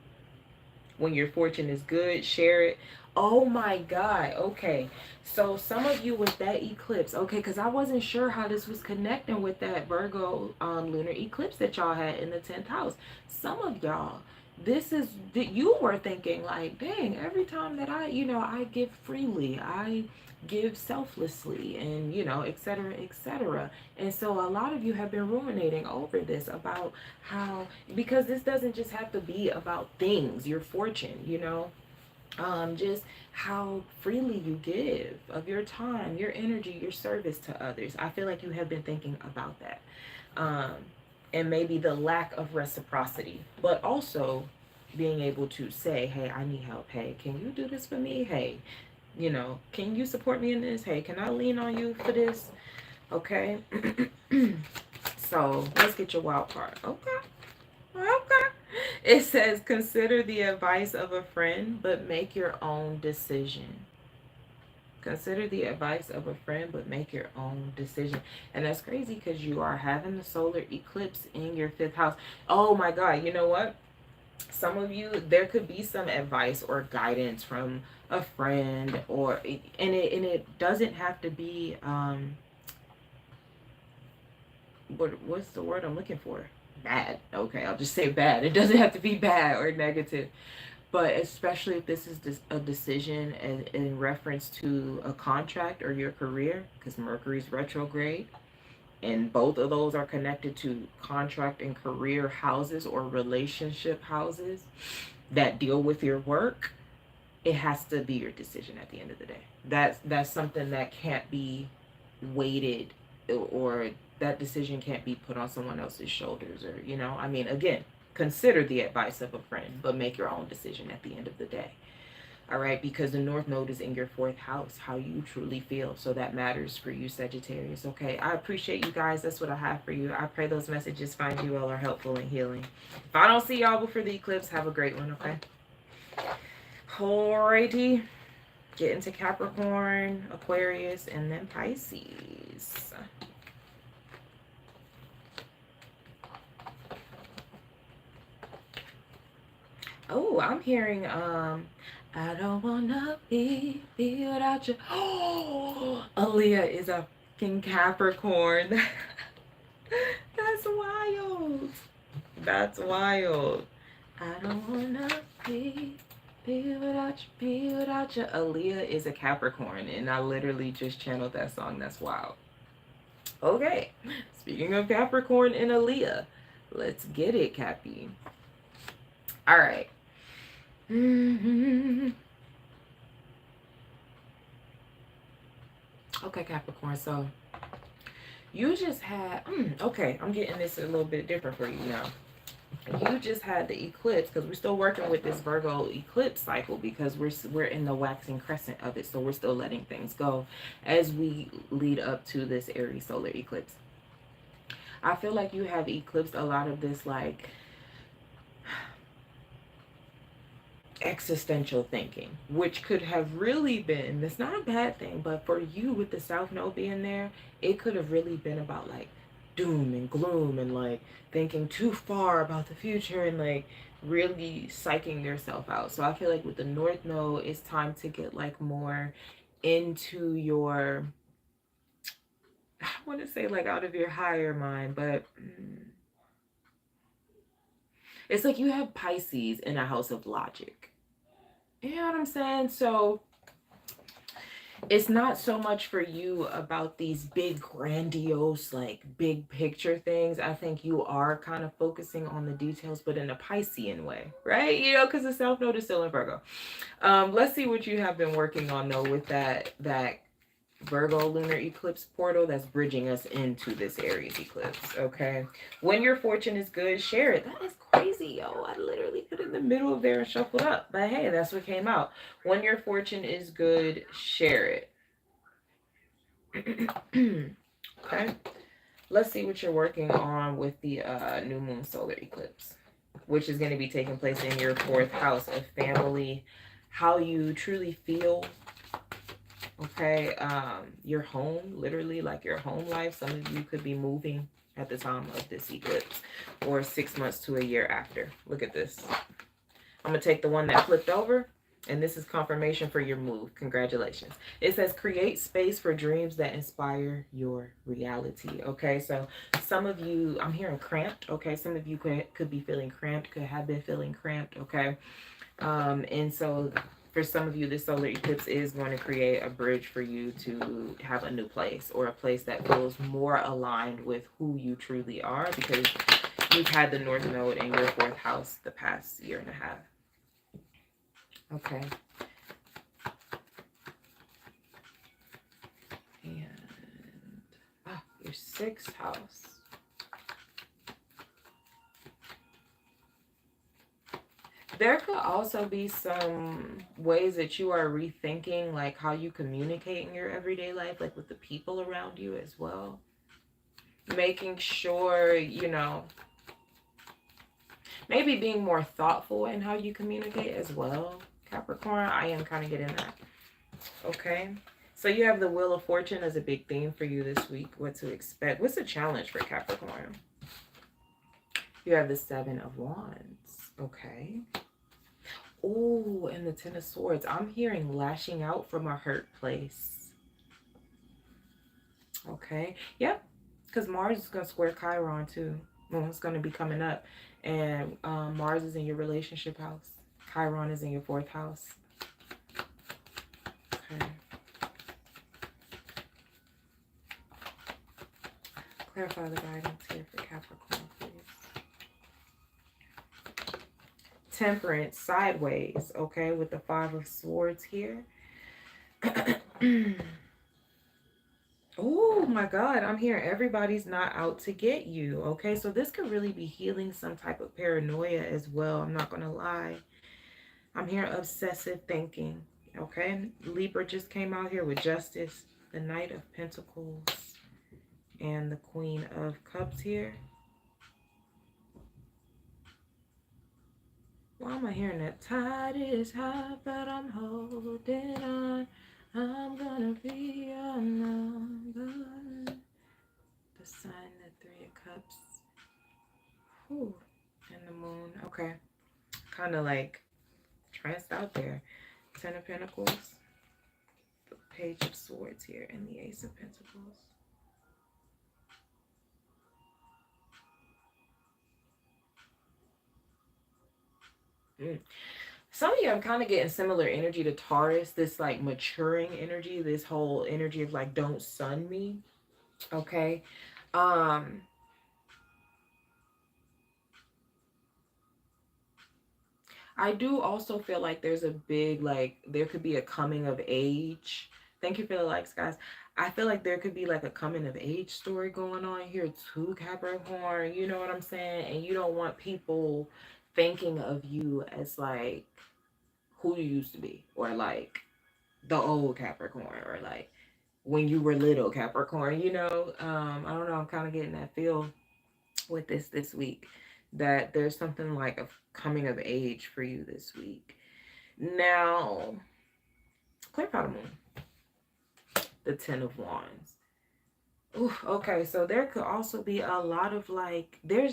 When your fortune is good, share it. Oh my God. Okay. So some of you with that eclipse, okay, because I wasn't sure how this was connecting with that Virgo lunar eclipse that y'all had in the 10th house. Some of y'all, this is that you were thinking like, dang, every time that I, you know, I give freely, I give selflessly, and, you know, etc., etc. And so a lot of you have been ruminating over this, about how, because this doesn't just have to be about things, your fortune, you know, just how freely you give of your time, your energy, your service to others. I feel like you have been thinking about that. And maybe the lack of reciprocity, but also being able to say, hey, I need help. Hey, can you do this for me? Hey, you know, can you support me in this? Hey, can I lean on you for this? Okay. So let's get your wild card. Okay. Okay. It says, consider the advice of a friend, but make your own decision. Consider the advice of a friend, but make your own decision. And that's crazy because you are having the solar eclipse in your 5th house. Oh my God. You know what? Some of you, there could be some advice or guidance from a friend, or and it doesn't have to be what's the word I'm looking for? Bad. Okay, I'll just say bad. It doesn't have to be bad or negative. But especially if this is a decision in reference to a contract or your career, because Mercury's retrograde, and both of those are connected to contract and career houses or relationship houses that deal with your work. It has to be your decision at the end of the day. That's something that can't be weighted, or that decision can't be put on someone else's shoulders, or, you know, I mean, again, consider the advice of a friend, but make your own decision at the end of the day. All right, because the North Node is in your 4th house, how you truly feel. So that matters for you, Sagittarius. Okay, I appreciate you guys. That's what I have for you. I pray those messages find you all are helpful and healing. If I don't see y'all before the eclipse, have a great one, okay? Alrighty. Get into Capricorn, Aquarius, and then Pisces. Oh, I'm hearing I don't wanna be without you. Oh, Aaliyah is a fucking Capricorn. That's wild. That's wild. I don't wanna be without you. Aaliyah is a Capricorn, and I literally just channeled that song. That's wild. Okay, speaking of Capricorn and Aaliyah, let's get it, Cappy. All right. Okay, Capricorn, so you just had okay, I'm getting this a little bit different for you now. You just had the eclipse, because we're still working with this Virgo eclipse cycle, because we're in the waxing crescent of it, so we're still letting things go as we lead up to this Aries solar eclipse. I feel like you have eclipsed a lot of this, like, existential thinking, which could have really been, it's not a bad thing, but for you with the South Node being there, it could have really been about like doom and gloom and like thinking too far about the future and like really psyching yourself out. So I feel like with the North Node, it's time to get like more into your, I want to say like out of your higher mind, but it's like you have Pisces in a house of logic. You know what I'm saying? So it's not so much for you about these big, grandiose, like big picture things. I think you are kind of focusing on the details, but in a Piscean way, right? You know, because the South Node is still in Virgo. Let's see what you have been working on though with that Virgo lunar eclipse portal that's bridging us into this Aries eclipse. Okay, when your fortune is good, share it. That is crazy, yo. I literally put it in the middle of there and shuffled up, but hey, that's what came out. When your fortune is good, share it. Okay, let's see what you're working on with the new moon solar eclipse, which is going to be taking place in your 4th house of family, how you truly feel. Okay, your home, literally like your home life. Some of you could be moving at the time of this eclipse, or 6 months to a year after. Look at this. I'm gonna take the one that flipped over, and this is confirmation for your move. Congratulations. It says create space for dreams that inspire your reality. Okay, so some of you, I'm hearing cramped. Okay, some of you could be feeling cramped, could have been feeling cramped. Okay, and so for some of you, this solar eclipse is going to create a bridge for you to have a new place, or a place that feels more aligned with who you truly are, because you've had the North Node in your 4th house the past year and a half. Okay. And your 6th house. There could also be some ways that you are rethinking like how you communicate in your everyday life, like with the people around you as well. Making sure, you know, maybe being more thoughtful in how you communicate as well, Capricorn. I am kind of getting that. Okay. So you have the Wheel of Fortune as a big theme for you this week. What to expect? What's a challenge for Capricorn? You have the 7 of Wands. Okay. Oh, and the 10 of Swords. I'm hearing lashing out from a hurt place. Okay. Yep. Because Mars is going to square Chiron too. Well, it's going to be coming up. And Mars is in your relationship house. Chiron is in your 4th house. Okay. Clarify the guidance here for Capricorn, please. Temperance sideways, okay, with the 5 of Swords here. Oh my God, I'm hearing everybody's not out to get you, okay? So this could really be healing some type of paranoia as well. I'm not going to lie. I'm hearing obsessive thinking. Okay, Libra just came out here with Justice, the Knight of Pentacles, and the Queen of Cups here. Why am I hearing that? Tide is high, but I'm holding on. I'm gonna be your number. The Sun, the Three of Cups. Whew. And the Moon. Okay. Kind of like tranced out there. Ten of Pentacles. The Page of Swords here, and the Ace of Pentacles. Some of you, I'm kind of getting similar energy to Taurus, this like maturing energy, this whole energy of like, don't sun me. Okay. I do also feel like there's a big, like, there could be a coming of age. Thank you for the likes, guys. I feel like there could be like a coming of age story going on here too, Capricorn. You know what I'm saying? And you don't want people thinking of you as like who you used to be, or like the old Capricorn, or like when you were little Capricorn, you know. I don't know, I'm kind of getting that feel with this week, that there's something like a coming of age for you this week. Now, clear powder moon, the Ten of Wands. Ooh, okay, so there could also be a lot of like, there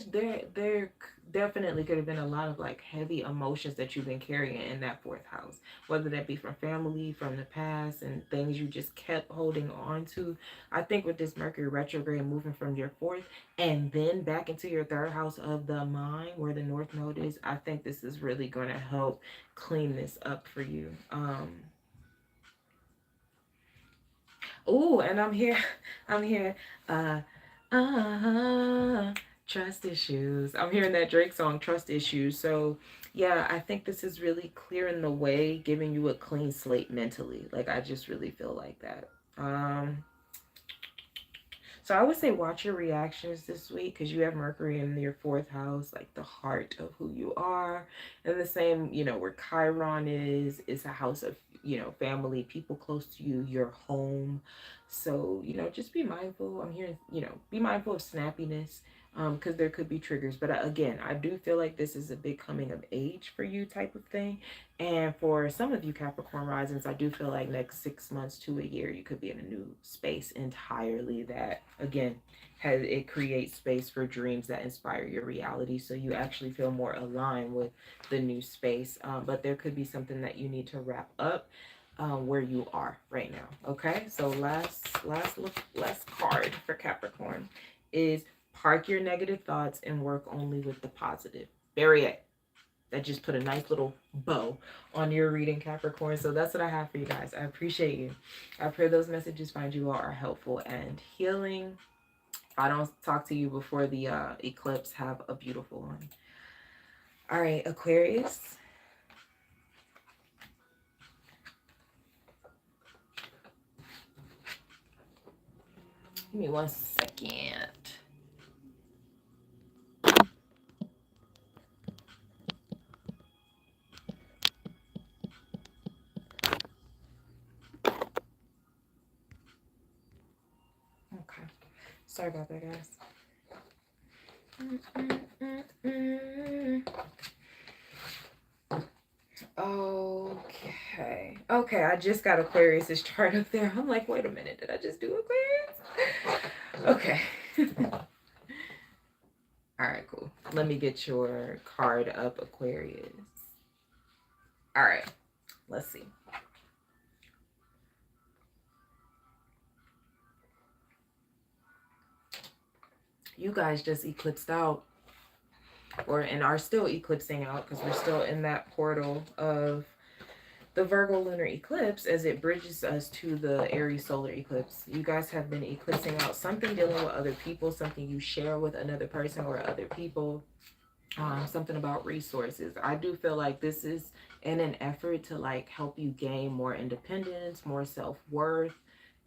definitely could have been a lot of like heavy emotions that you've been carrying in that fourth house, whether that be from family, from the past, and things you just kept holding on to. I think with this Mercury retrograde moving from your fourth and then back into your third house of the mind where the North Node is, I think this is really going to help clean this up for you. Oh, and I'm here. I'm here. Uh, Trust issues. I'm hearing that Drake song, Trust Issues. So, yeah, I think this is really clearing the way, giving you a clean slate mentally. Like, I just really feel like that. So I would say watch your reactions this week, because you have Mercury in your fourth house, like the heart of who you are. And the same, you know, where Chiron is a house of, you know, family, people close to you, your home. So, you know, just be mindful. I'm hearing, you know, be mindful of snappiness, because there could be triggers. But again, I do feel like this is a big coming of age for you type of thing. And for some of you Capricorn risings, I do feel like next 6 months to a year, you could be in a new space entirely that, again, it creates space for dreams that inspire your reality. So you actually feel more aligned with the new space. But there could be something that you need to wrap up where you are right now. Okay, so last card for Capricorn is park your negative thoughts and work only with the positive. Bury it. That just put a nice little bow on your reading, Capricorn. So that's what I have for you guys. I appreciate you. I pray those messages find you all are helpful and healing. If I don't talk to you before the eclipse, have a beautiful one. All right, Aquarius. Give me 1 second. Okay. Sorry about that, guys. Okay. Okay, I just got Aquarius's chart up there. I'm like, wait a minute, did I just do Aquarius? Okay. All right, cool. Let me get your card up, Aquarius. All right, let's see. You guys just eclipsed out, and are still eclipsing out, because we're still in that portal of the Virgo lunar eclipse as it bridges us to the Aries solar eclipse. You guys have been eclipsing out something dealing with other people, something you share with another person or other people, something about resources. I do feel like this is in an effort to like help you gain more independence, more self-worth,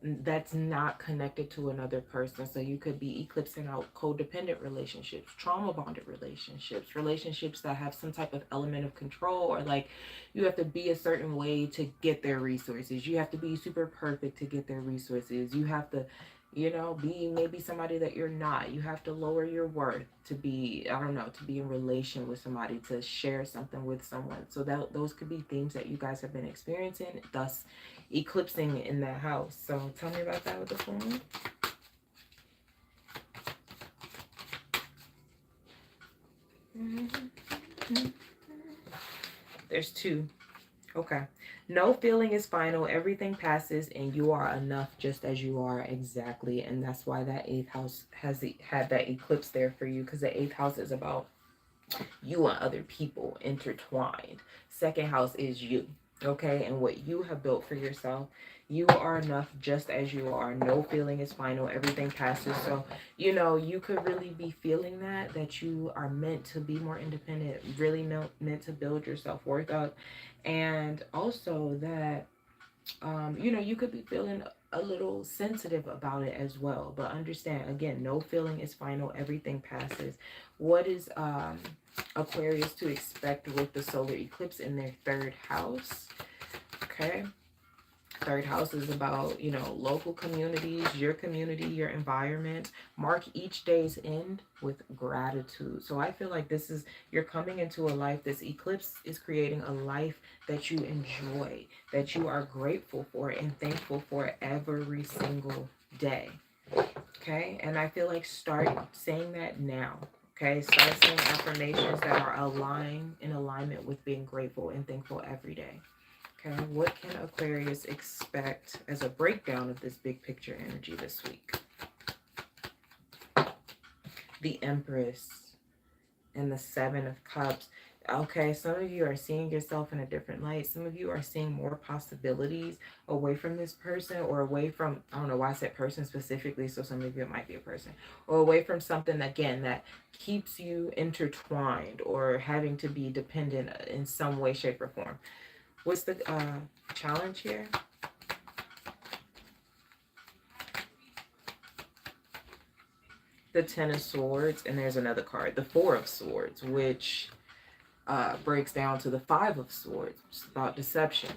that's not connected to another person. So you could be eclipsing out codependent relationships, trauma bonded relationships, relationships that have some type of element of control, or like you have to be a certain way to get their resources. You have to be super perfect to get their resources. You have to, you know, be maybe somebody that you're not. You have to lower your worth to be, I don't know, to be in relation with somebody, to share something with someone. So that those could be themes that you guys have been experiencing, thus eclipsing in that house. So tell me about that with the phone. There's two. Okay. No feeling is final. Everything passes and you are enough just as you are, exactly. And that's why that eighth house had that eclipse there for you, because the eighth house is about you and other people intertwined. Second house is you, okay, and what you have built for yourself. You are enough just as you are. No feeling is final. Everything passes. So, you know, you could really be feeling that you are meant to be more independent, really meant to build your self-worth up. And also that you know, you could be feeling a little sensitive about it as well. But understand, again, no feeling is final. Everything passes. What is Aquarius to expect with the solar eclipse in their third house? Okay. Third house is about, you know, local communities, your community, your environment. Mark each day's end with gratitude. So I feel like this is, you're coming into a life, this eclipse is creating a life that you enjoy, that you are grateful for and thankful for every single day. Okay. And I feel like start saying that now. Okay. Start saying affirmations that are in alignment with being grateful and thankful every day. Okay, what can Aquarius expect as a breakdown of this big picture energy this week? The Empress and the Seven of Cups. Okay, some of you are seeing yourself in a different light. Some of you are seeing more possibilities away from this person, or away from, I don't know why I said person specifically, so some of you it might be a person, or away from something, again, that keeps you intertwined or having to be dependent in some way, shape, or form. What's the challenge here? The Ten of Swords, and there's another card, the Four of Swords, which breaks down to the Five of Swords, which is about deception.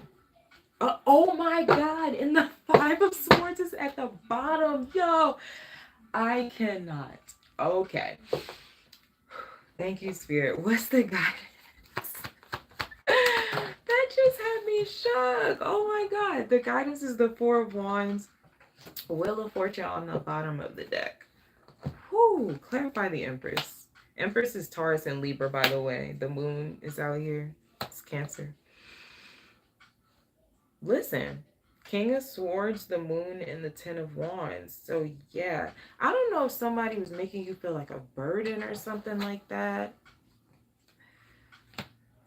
Oh my God, and the Five of Swords is at the bottom. Yo, I cannot. Okay. Thank you, Spirit. What's the guidance? That just had me shook. Oh my God. The guidance is the Four of Wands, Wheel of Fortune on the bottom of the deck. Whew, clarify the Empress. Empress is Taurus and Libra, by the way. The moon is out here. It's Cancer. Listen, King of Swords, the moon, and the Ten of Wands. So yeah, I don't know if somebody was making you feel like a burden or something like that.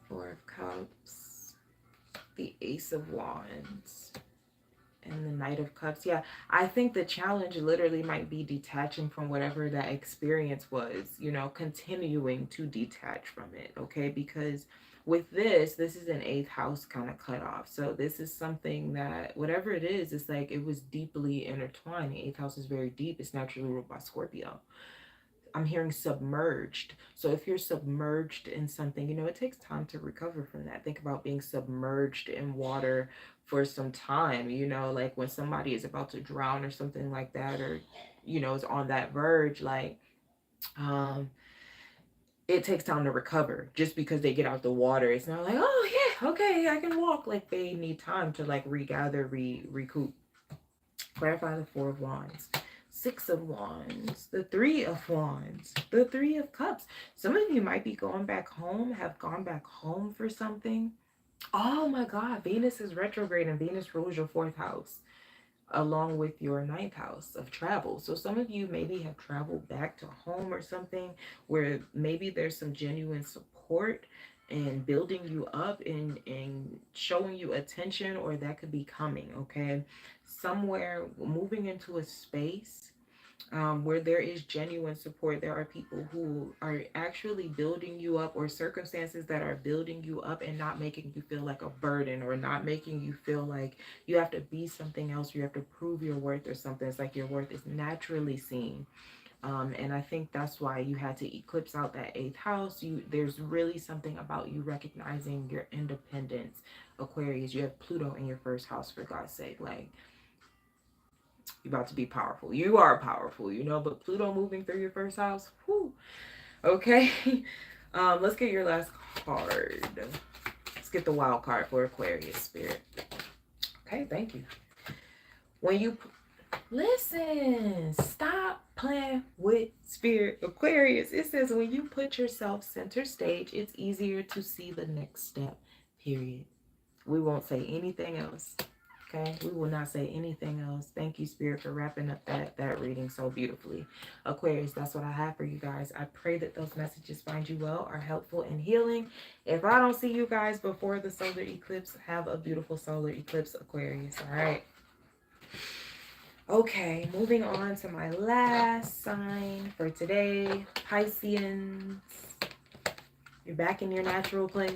Four of Cups, the Ace of Wands, and the Knight of Cups. Yeah, I think the challenge literally might be detaching from whatever that experience was, you know, continuing to detach from it, okay? Because with this is an eighth house kind of cutoff. So this is something that, whatever it is, it's like it was deeply intertwined. The eighth house is very deep. It's naturally ruled by Scorpio. I'm hearing submerged. So if you're submerged in something, you know, it takes time to recover from that. Think about being submerged in water for some time, you know, like when somebody is about to drown or something like that, or, you know, is on that verge, like, it takes time to recover. Just because they get out the water, it's not like, oh yeah, okay, I can walk. Like they need time to like regather, recoup. Clarify the Four of Wands. Six of Wands, the Three of Wands, the Three of Cups. Some of you might be going back home, have gone back home for something. Oh my God, Venus is retrograde and Venus rules your fourth house along with your ninth house of travel. So some of you maybe have traveled back to home or something, where maybe there's some genuine support and building you up and showing you attention, or that could be coming, okay? Somewhere moving into a space Where there is genuine support, there are people who are actually building you up, or circumstances that are building you up and not making you feel like a burden, or not making you feel like you have to be something else, or you have to prove your worth or something. It's like your worth is naturally seen. And I think that's why you had to eclipse out that 8th house. There's really something about you recognizing your independence, Aquarius. You have Pluto in your first house, for God's sake. Like, you're about to be powerful. You are powerful, you know, but Pluto moving through your first house, whew. Okay. Let's get your last card. Let's get the wild card for Aquarius, Spirit. Okay, thank you. When you listen, stop playing with Spirit, Aquarius. It says when you put yourself center stage, it's easier to see the next step, period. We won't say anything else. Okay, we will not say anything else. Thank you, Spirit, for wrapping up that reading so beautifully. Aquarius, that's what I have for you guys. I pray that those messages find you well, are helpful and healing. If I don't see you guys before the solar eclipse, have a beautiful solar eclipse, Aquarius. All right. Okay, moving on to my last sign for today, Pisceans. You're back in your natural place.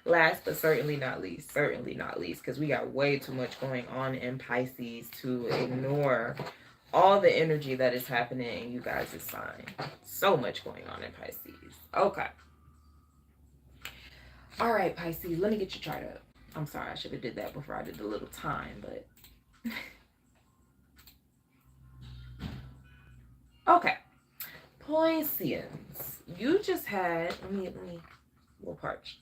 Last but certainly not least, because we got way too much going on in Pisces to ignore all the energy that is happening in you guys' sign. So much going on in Pisces. Okay. All right, Pisces, let me get your chart up. I'm sorry, I should have did that before I did the little time, but... Okay. Pisceans, you just had... Let me... We'll parch.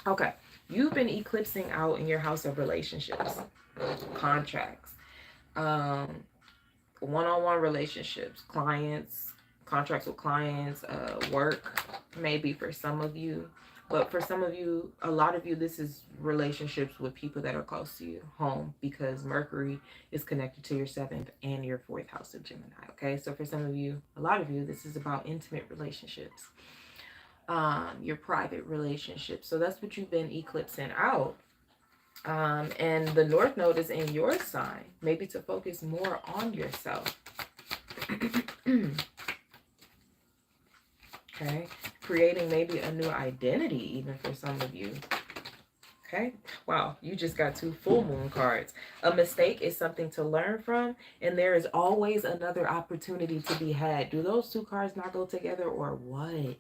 Okay, you've been eclipsing out in your house of relationships, contracts, one-on-one relationships, clients, contracts with clients, work, maybe for some of you. But for some of you, a lot of you, this is relationships with people that are close to you, home, because Mercury is connected to your 7th and your 4th house of Gemini, okay? So for some of you, a lot of you, this is about intimate relationships. Your private relationships. So that's what you've been eclipsing out. And the North Node is in your sign, maybe to focus more on yourself. Okay, creating maybe a new identity even for some of you. Okay, wow, you just got 2 full moon cards. A mistake is something to learn from, and there is always another opportunity to be had. Do those 2 cards not go together, or what?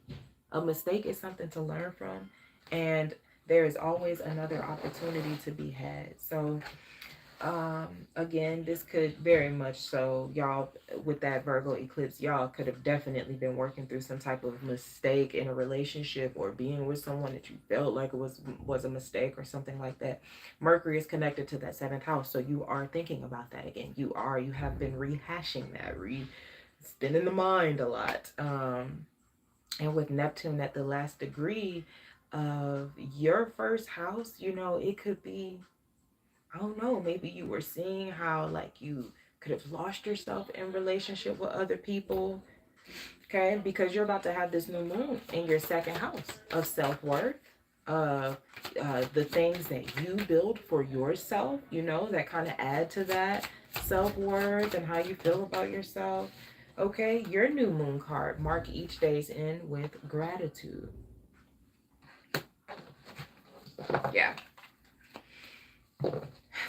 A mistake is something to learn from, and there is always another opportunity to be had. So, again, this could very much so, y'all, with that Virgo eclipse, y'all could have definitely been working through some type of mistake in a relationship, or being with someone that you felt like it was a mistake or something like that. Mercury is connected to that 7th house, so you are thinking about that again. You have been rehashing that, it's been in the mind a lot. And with Neptune at the last degree of your first house, you know, it could be, I don't know, maybe you were seeing how like you could have lost yourself in relationship with other people. Okay, because you're about to have this new moon in your 2nd house of self-worth, the things that you build for yourself, you know, that kind of add to that self-worth and how you feel about yourself. Okay, your new moon card, mark each day's end with gratitude. Yeah.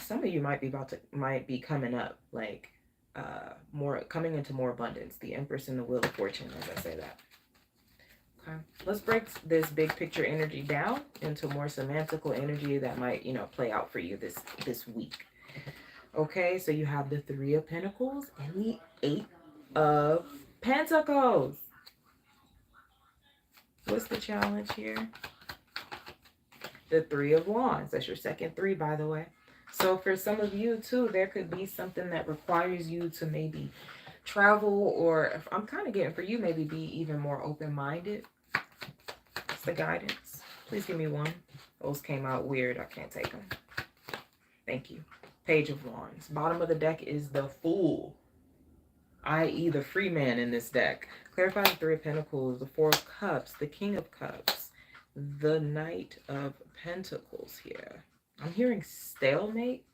Some of you might be coming up, like coming into more abundance. The Empress and the Wheel of Fortune, as I say that. Okay, let's break this big picture energy down into more semantical energy that might, you know, play out for you this week. Okay, so you have the 3 of Pentacles and the 8 of Pentacles. What's the challenge here? The 3 of Wands. That's your 2nd 3, by the way. So for some of you too, there could be something that requires you to maybe travel, or I'm kind of getting for you, maybe be even more open-minded. It's the guidance. Please give me 1. Those came out weird. I can't take them. Thank you. Page of Wands. Bottom of the deck is the Fool, i.e. the free man in this deck. Clarify the 3 of Pentacles, the 4 of Cups, the King of Cups, the Knight of Pentacles here. I'm hearing stalemate.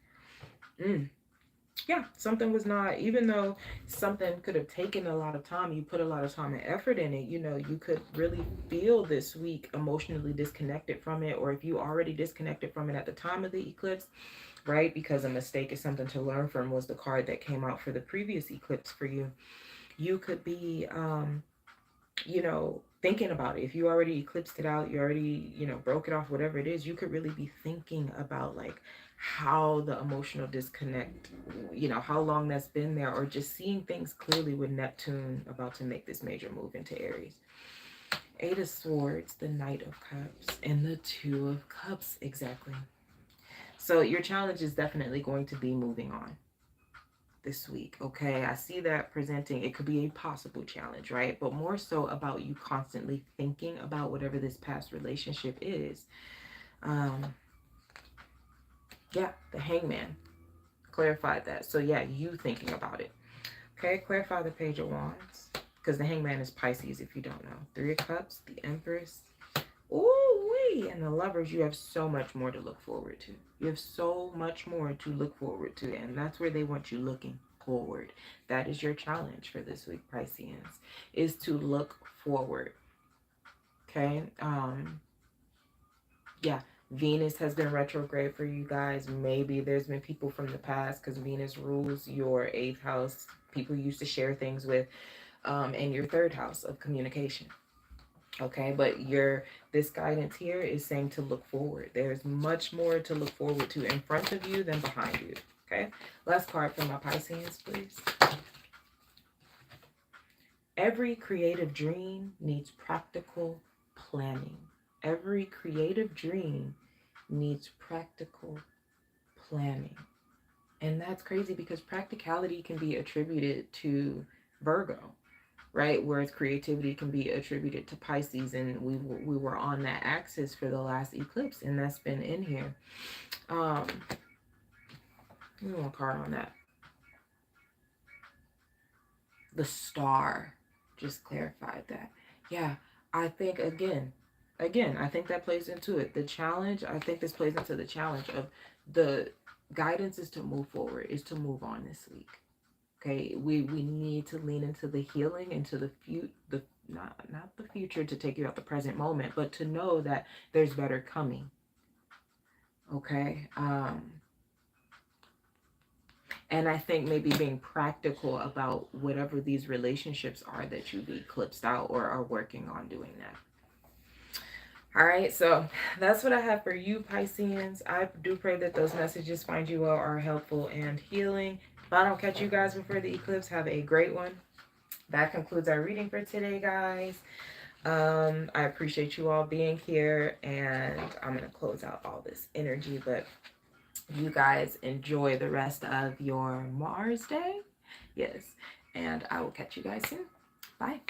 Yeah, something was not, even though something could have taken a lot of time, you put a lot of time and effort in it, you know, you could really feel this week emotionally disconnected from it. Or if you already disconnected from it at the time of the eclipse, right? Because a mistake is something to learn from was the card that came out for the previous eclipse for you. You could be, you know, thinking about it. If you already eclipsed it out, you already, you know, broke it off, whatever it is, you could really be thinking about like how the emotional disconnect, you know, how long that's been there, or just seeing things clearly with Neptune about to make this major move into Aries. Eight of Swords, the Knight of Cups, and the Two of Cups, exactly. So your challenge is definitely going to be moving on this week. Okay, I see that presenting, it could be a possible challenge, right? But more so about you constantly thinking about whatever this past relationship is. Yeah, the Hangman clarified that. So yeah, you thinking about it. Okay, clarify the Page of Wands, because the Hangman is Pisces if you don't know. Three of Cups, the Empress. Ooh wee, and the Lovers. You have so much more to look forward to. You have so much more to look forward to, and that's where they want you looking forward. That is your challenge for this week, Pisceans, is to look forward. Okay. Yeah, Venus has been retrograde for you guys. Maybe there's been people from the past, because Venus rules your 8th house, people you used to share things with, and your 3rd house of communication. Okay, but this guidance here is saying to look forward. There's much more to look forward to in front of you than behind you. Okay, last card for my Pisceans, please. Every creative dream needs practical planning. Every creative dream needs practical planning. And that's crazy, because practicality can be attributed to Virgo, right? Whereas creativity can be attributed to Pisces, and we were on that axis for the last eclipse, and that's been in here. Give me one card on that. The Star just clarified that. Yeah, I think again, I think that plays into it. The challenge, I think this plays into the challenge of the guidance is to move forward, is to move on this week. Okay, we need to lean into the healing, into the not the future to take you out the present moment, but to know that there's better coming. Okay, and I think maybe being practical about whatever these relationships are that you've eclipsed out, or are working on doing that. All right, so that's what I have for you, Pisceans. I do pray that those messages find you well, are helpful and healing. If I don't catch you guys before the eclipse, have a great one. That concludes our reading for today, guys. I appreciate you all being here, and I'm going to close out all this energy, but you guys enjoy the rest of your Mars day. Yes, and I will catch you guys soon. Bye.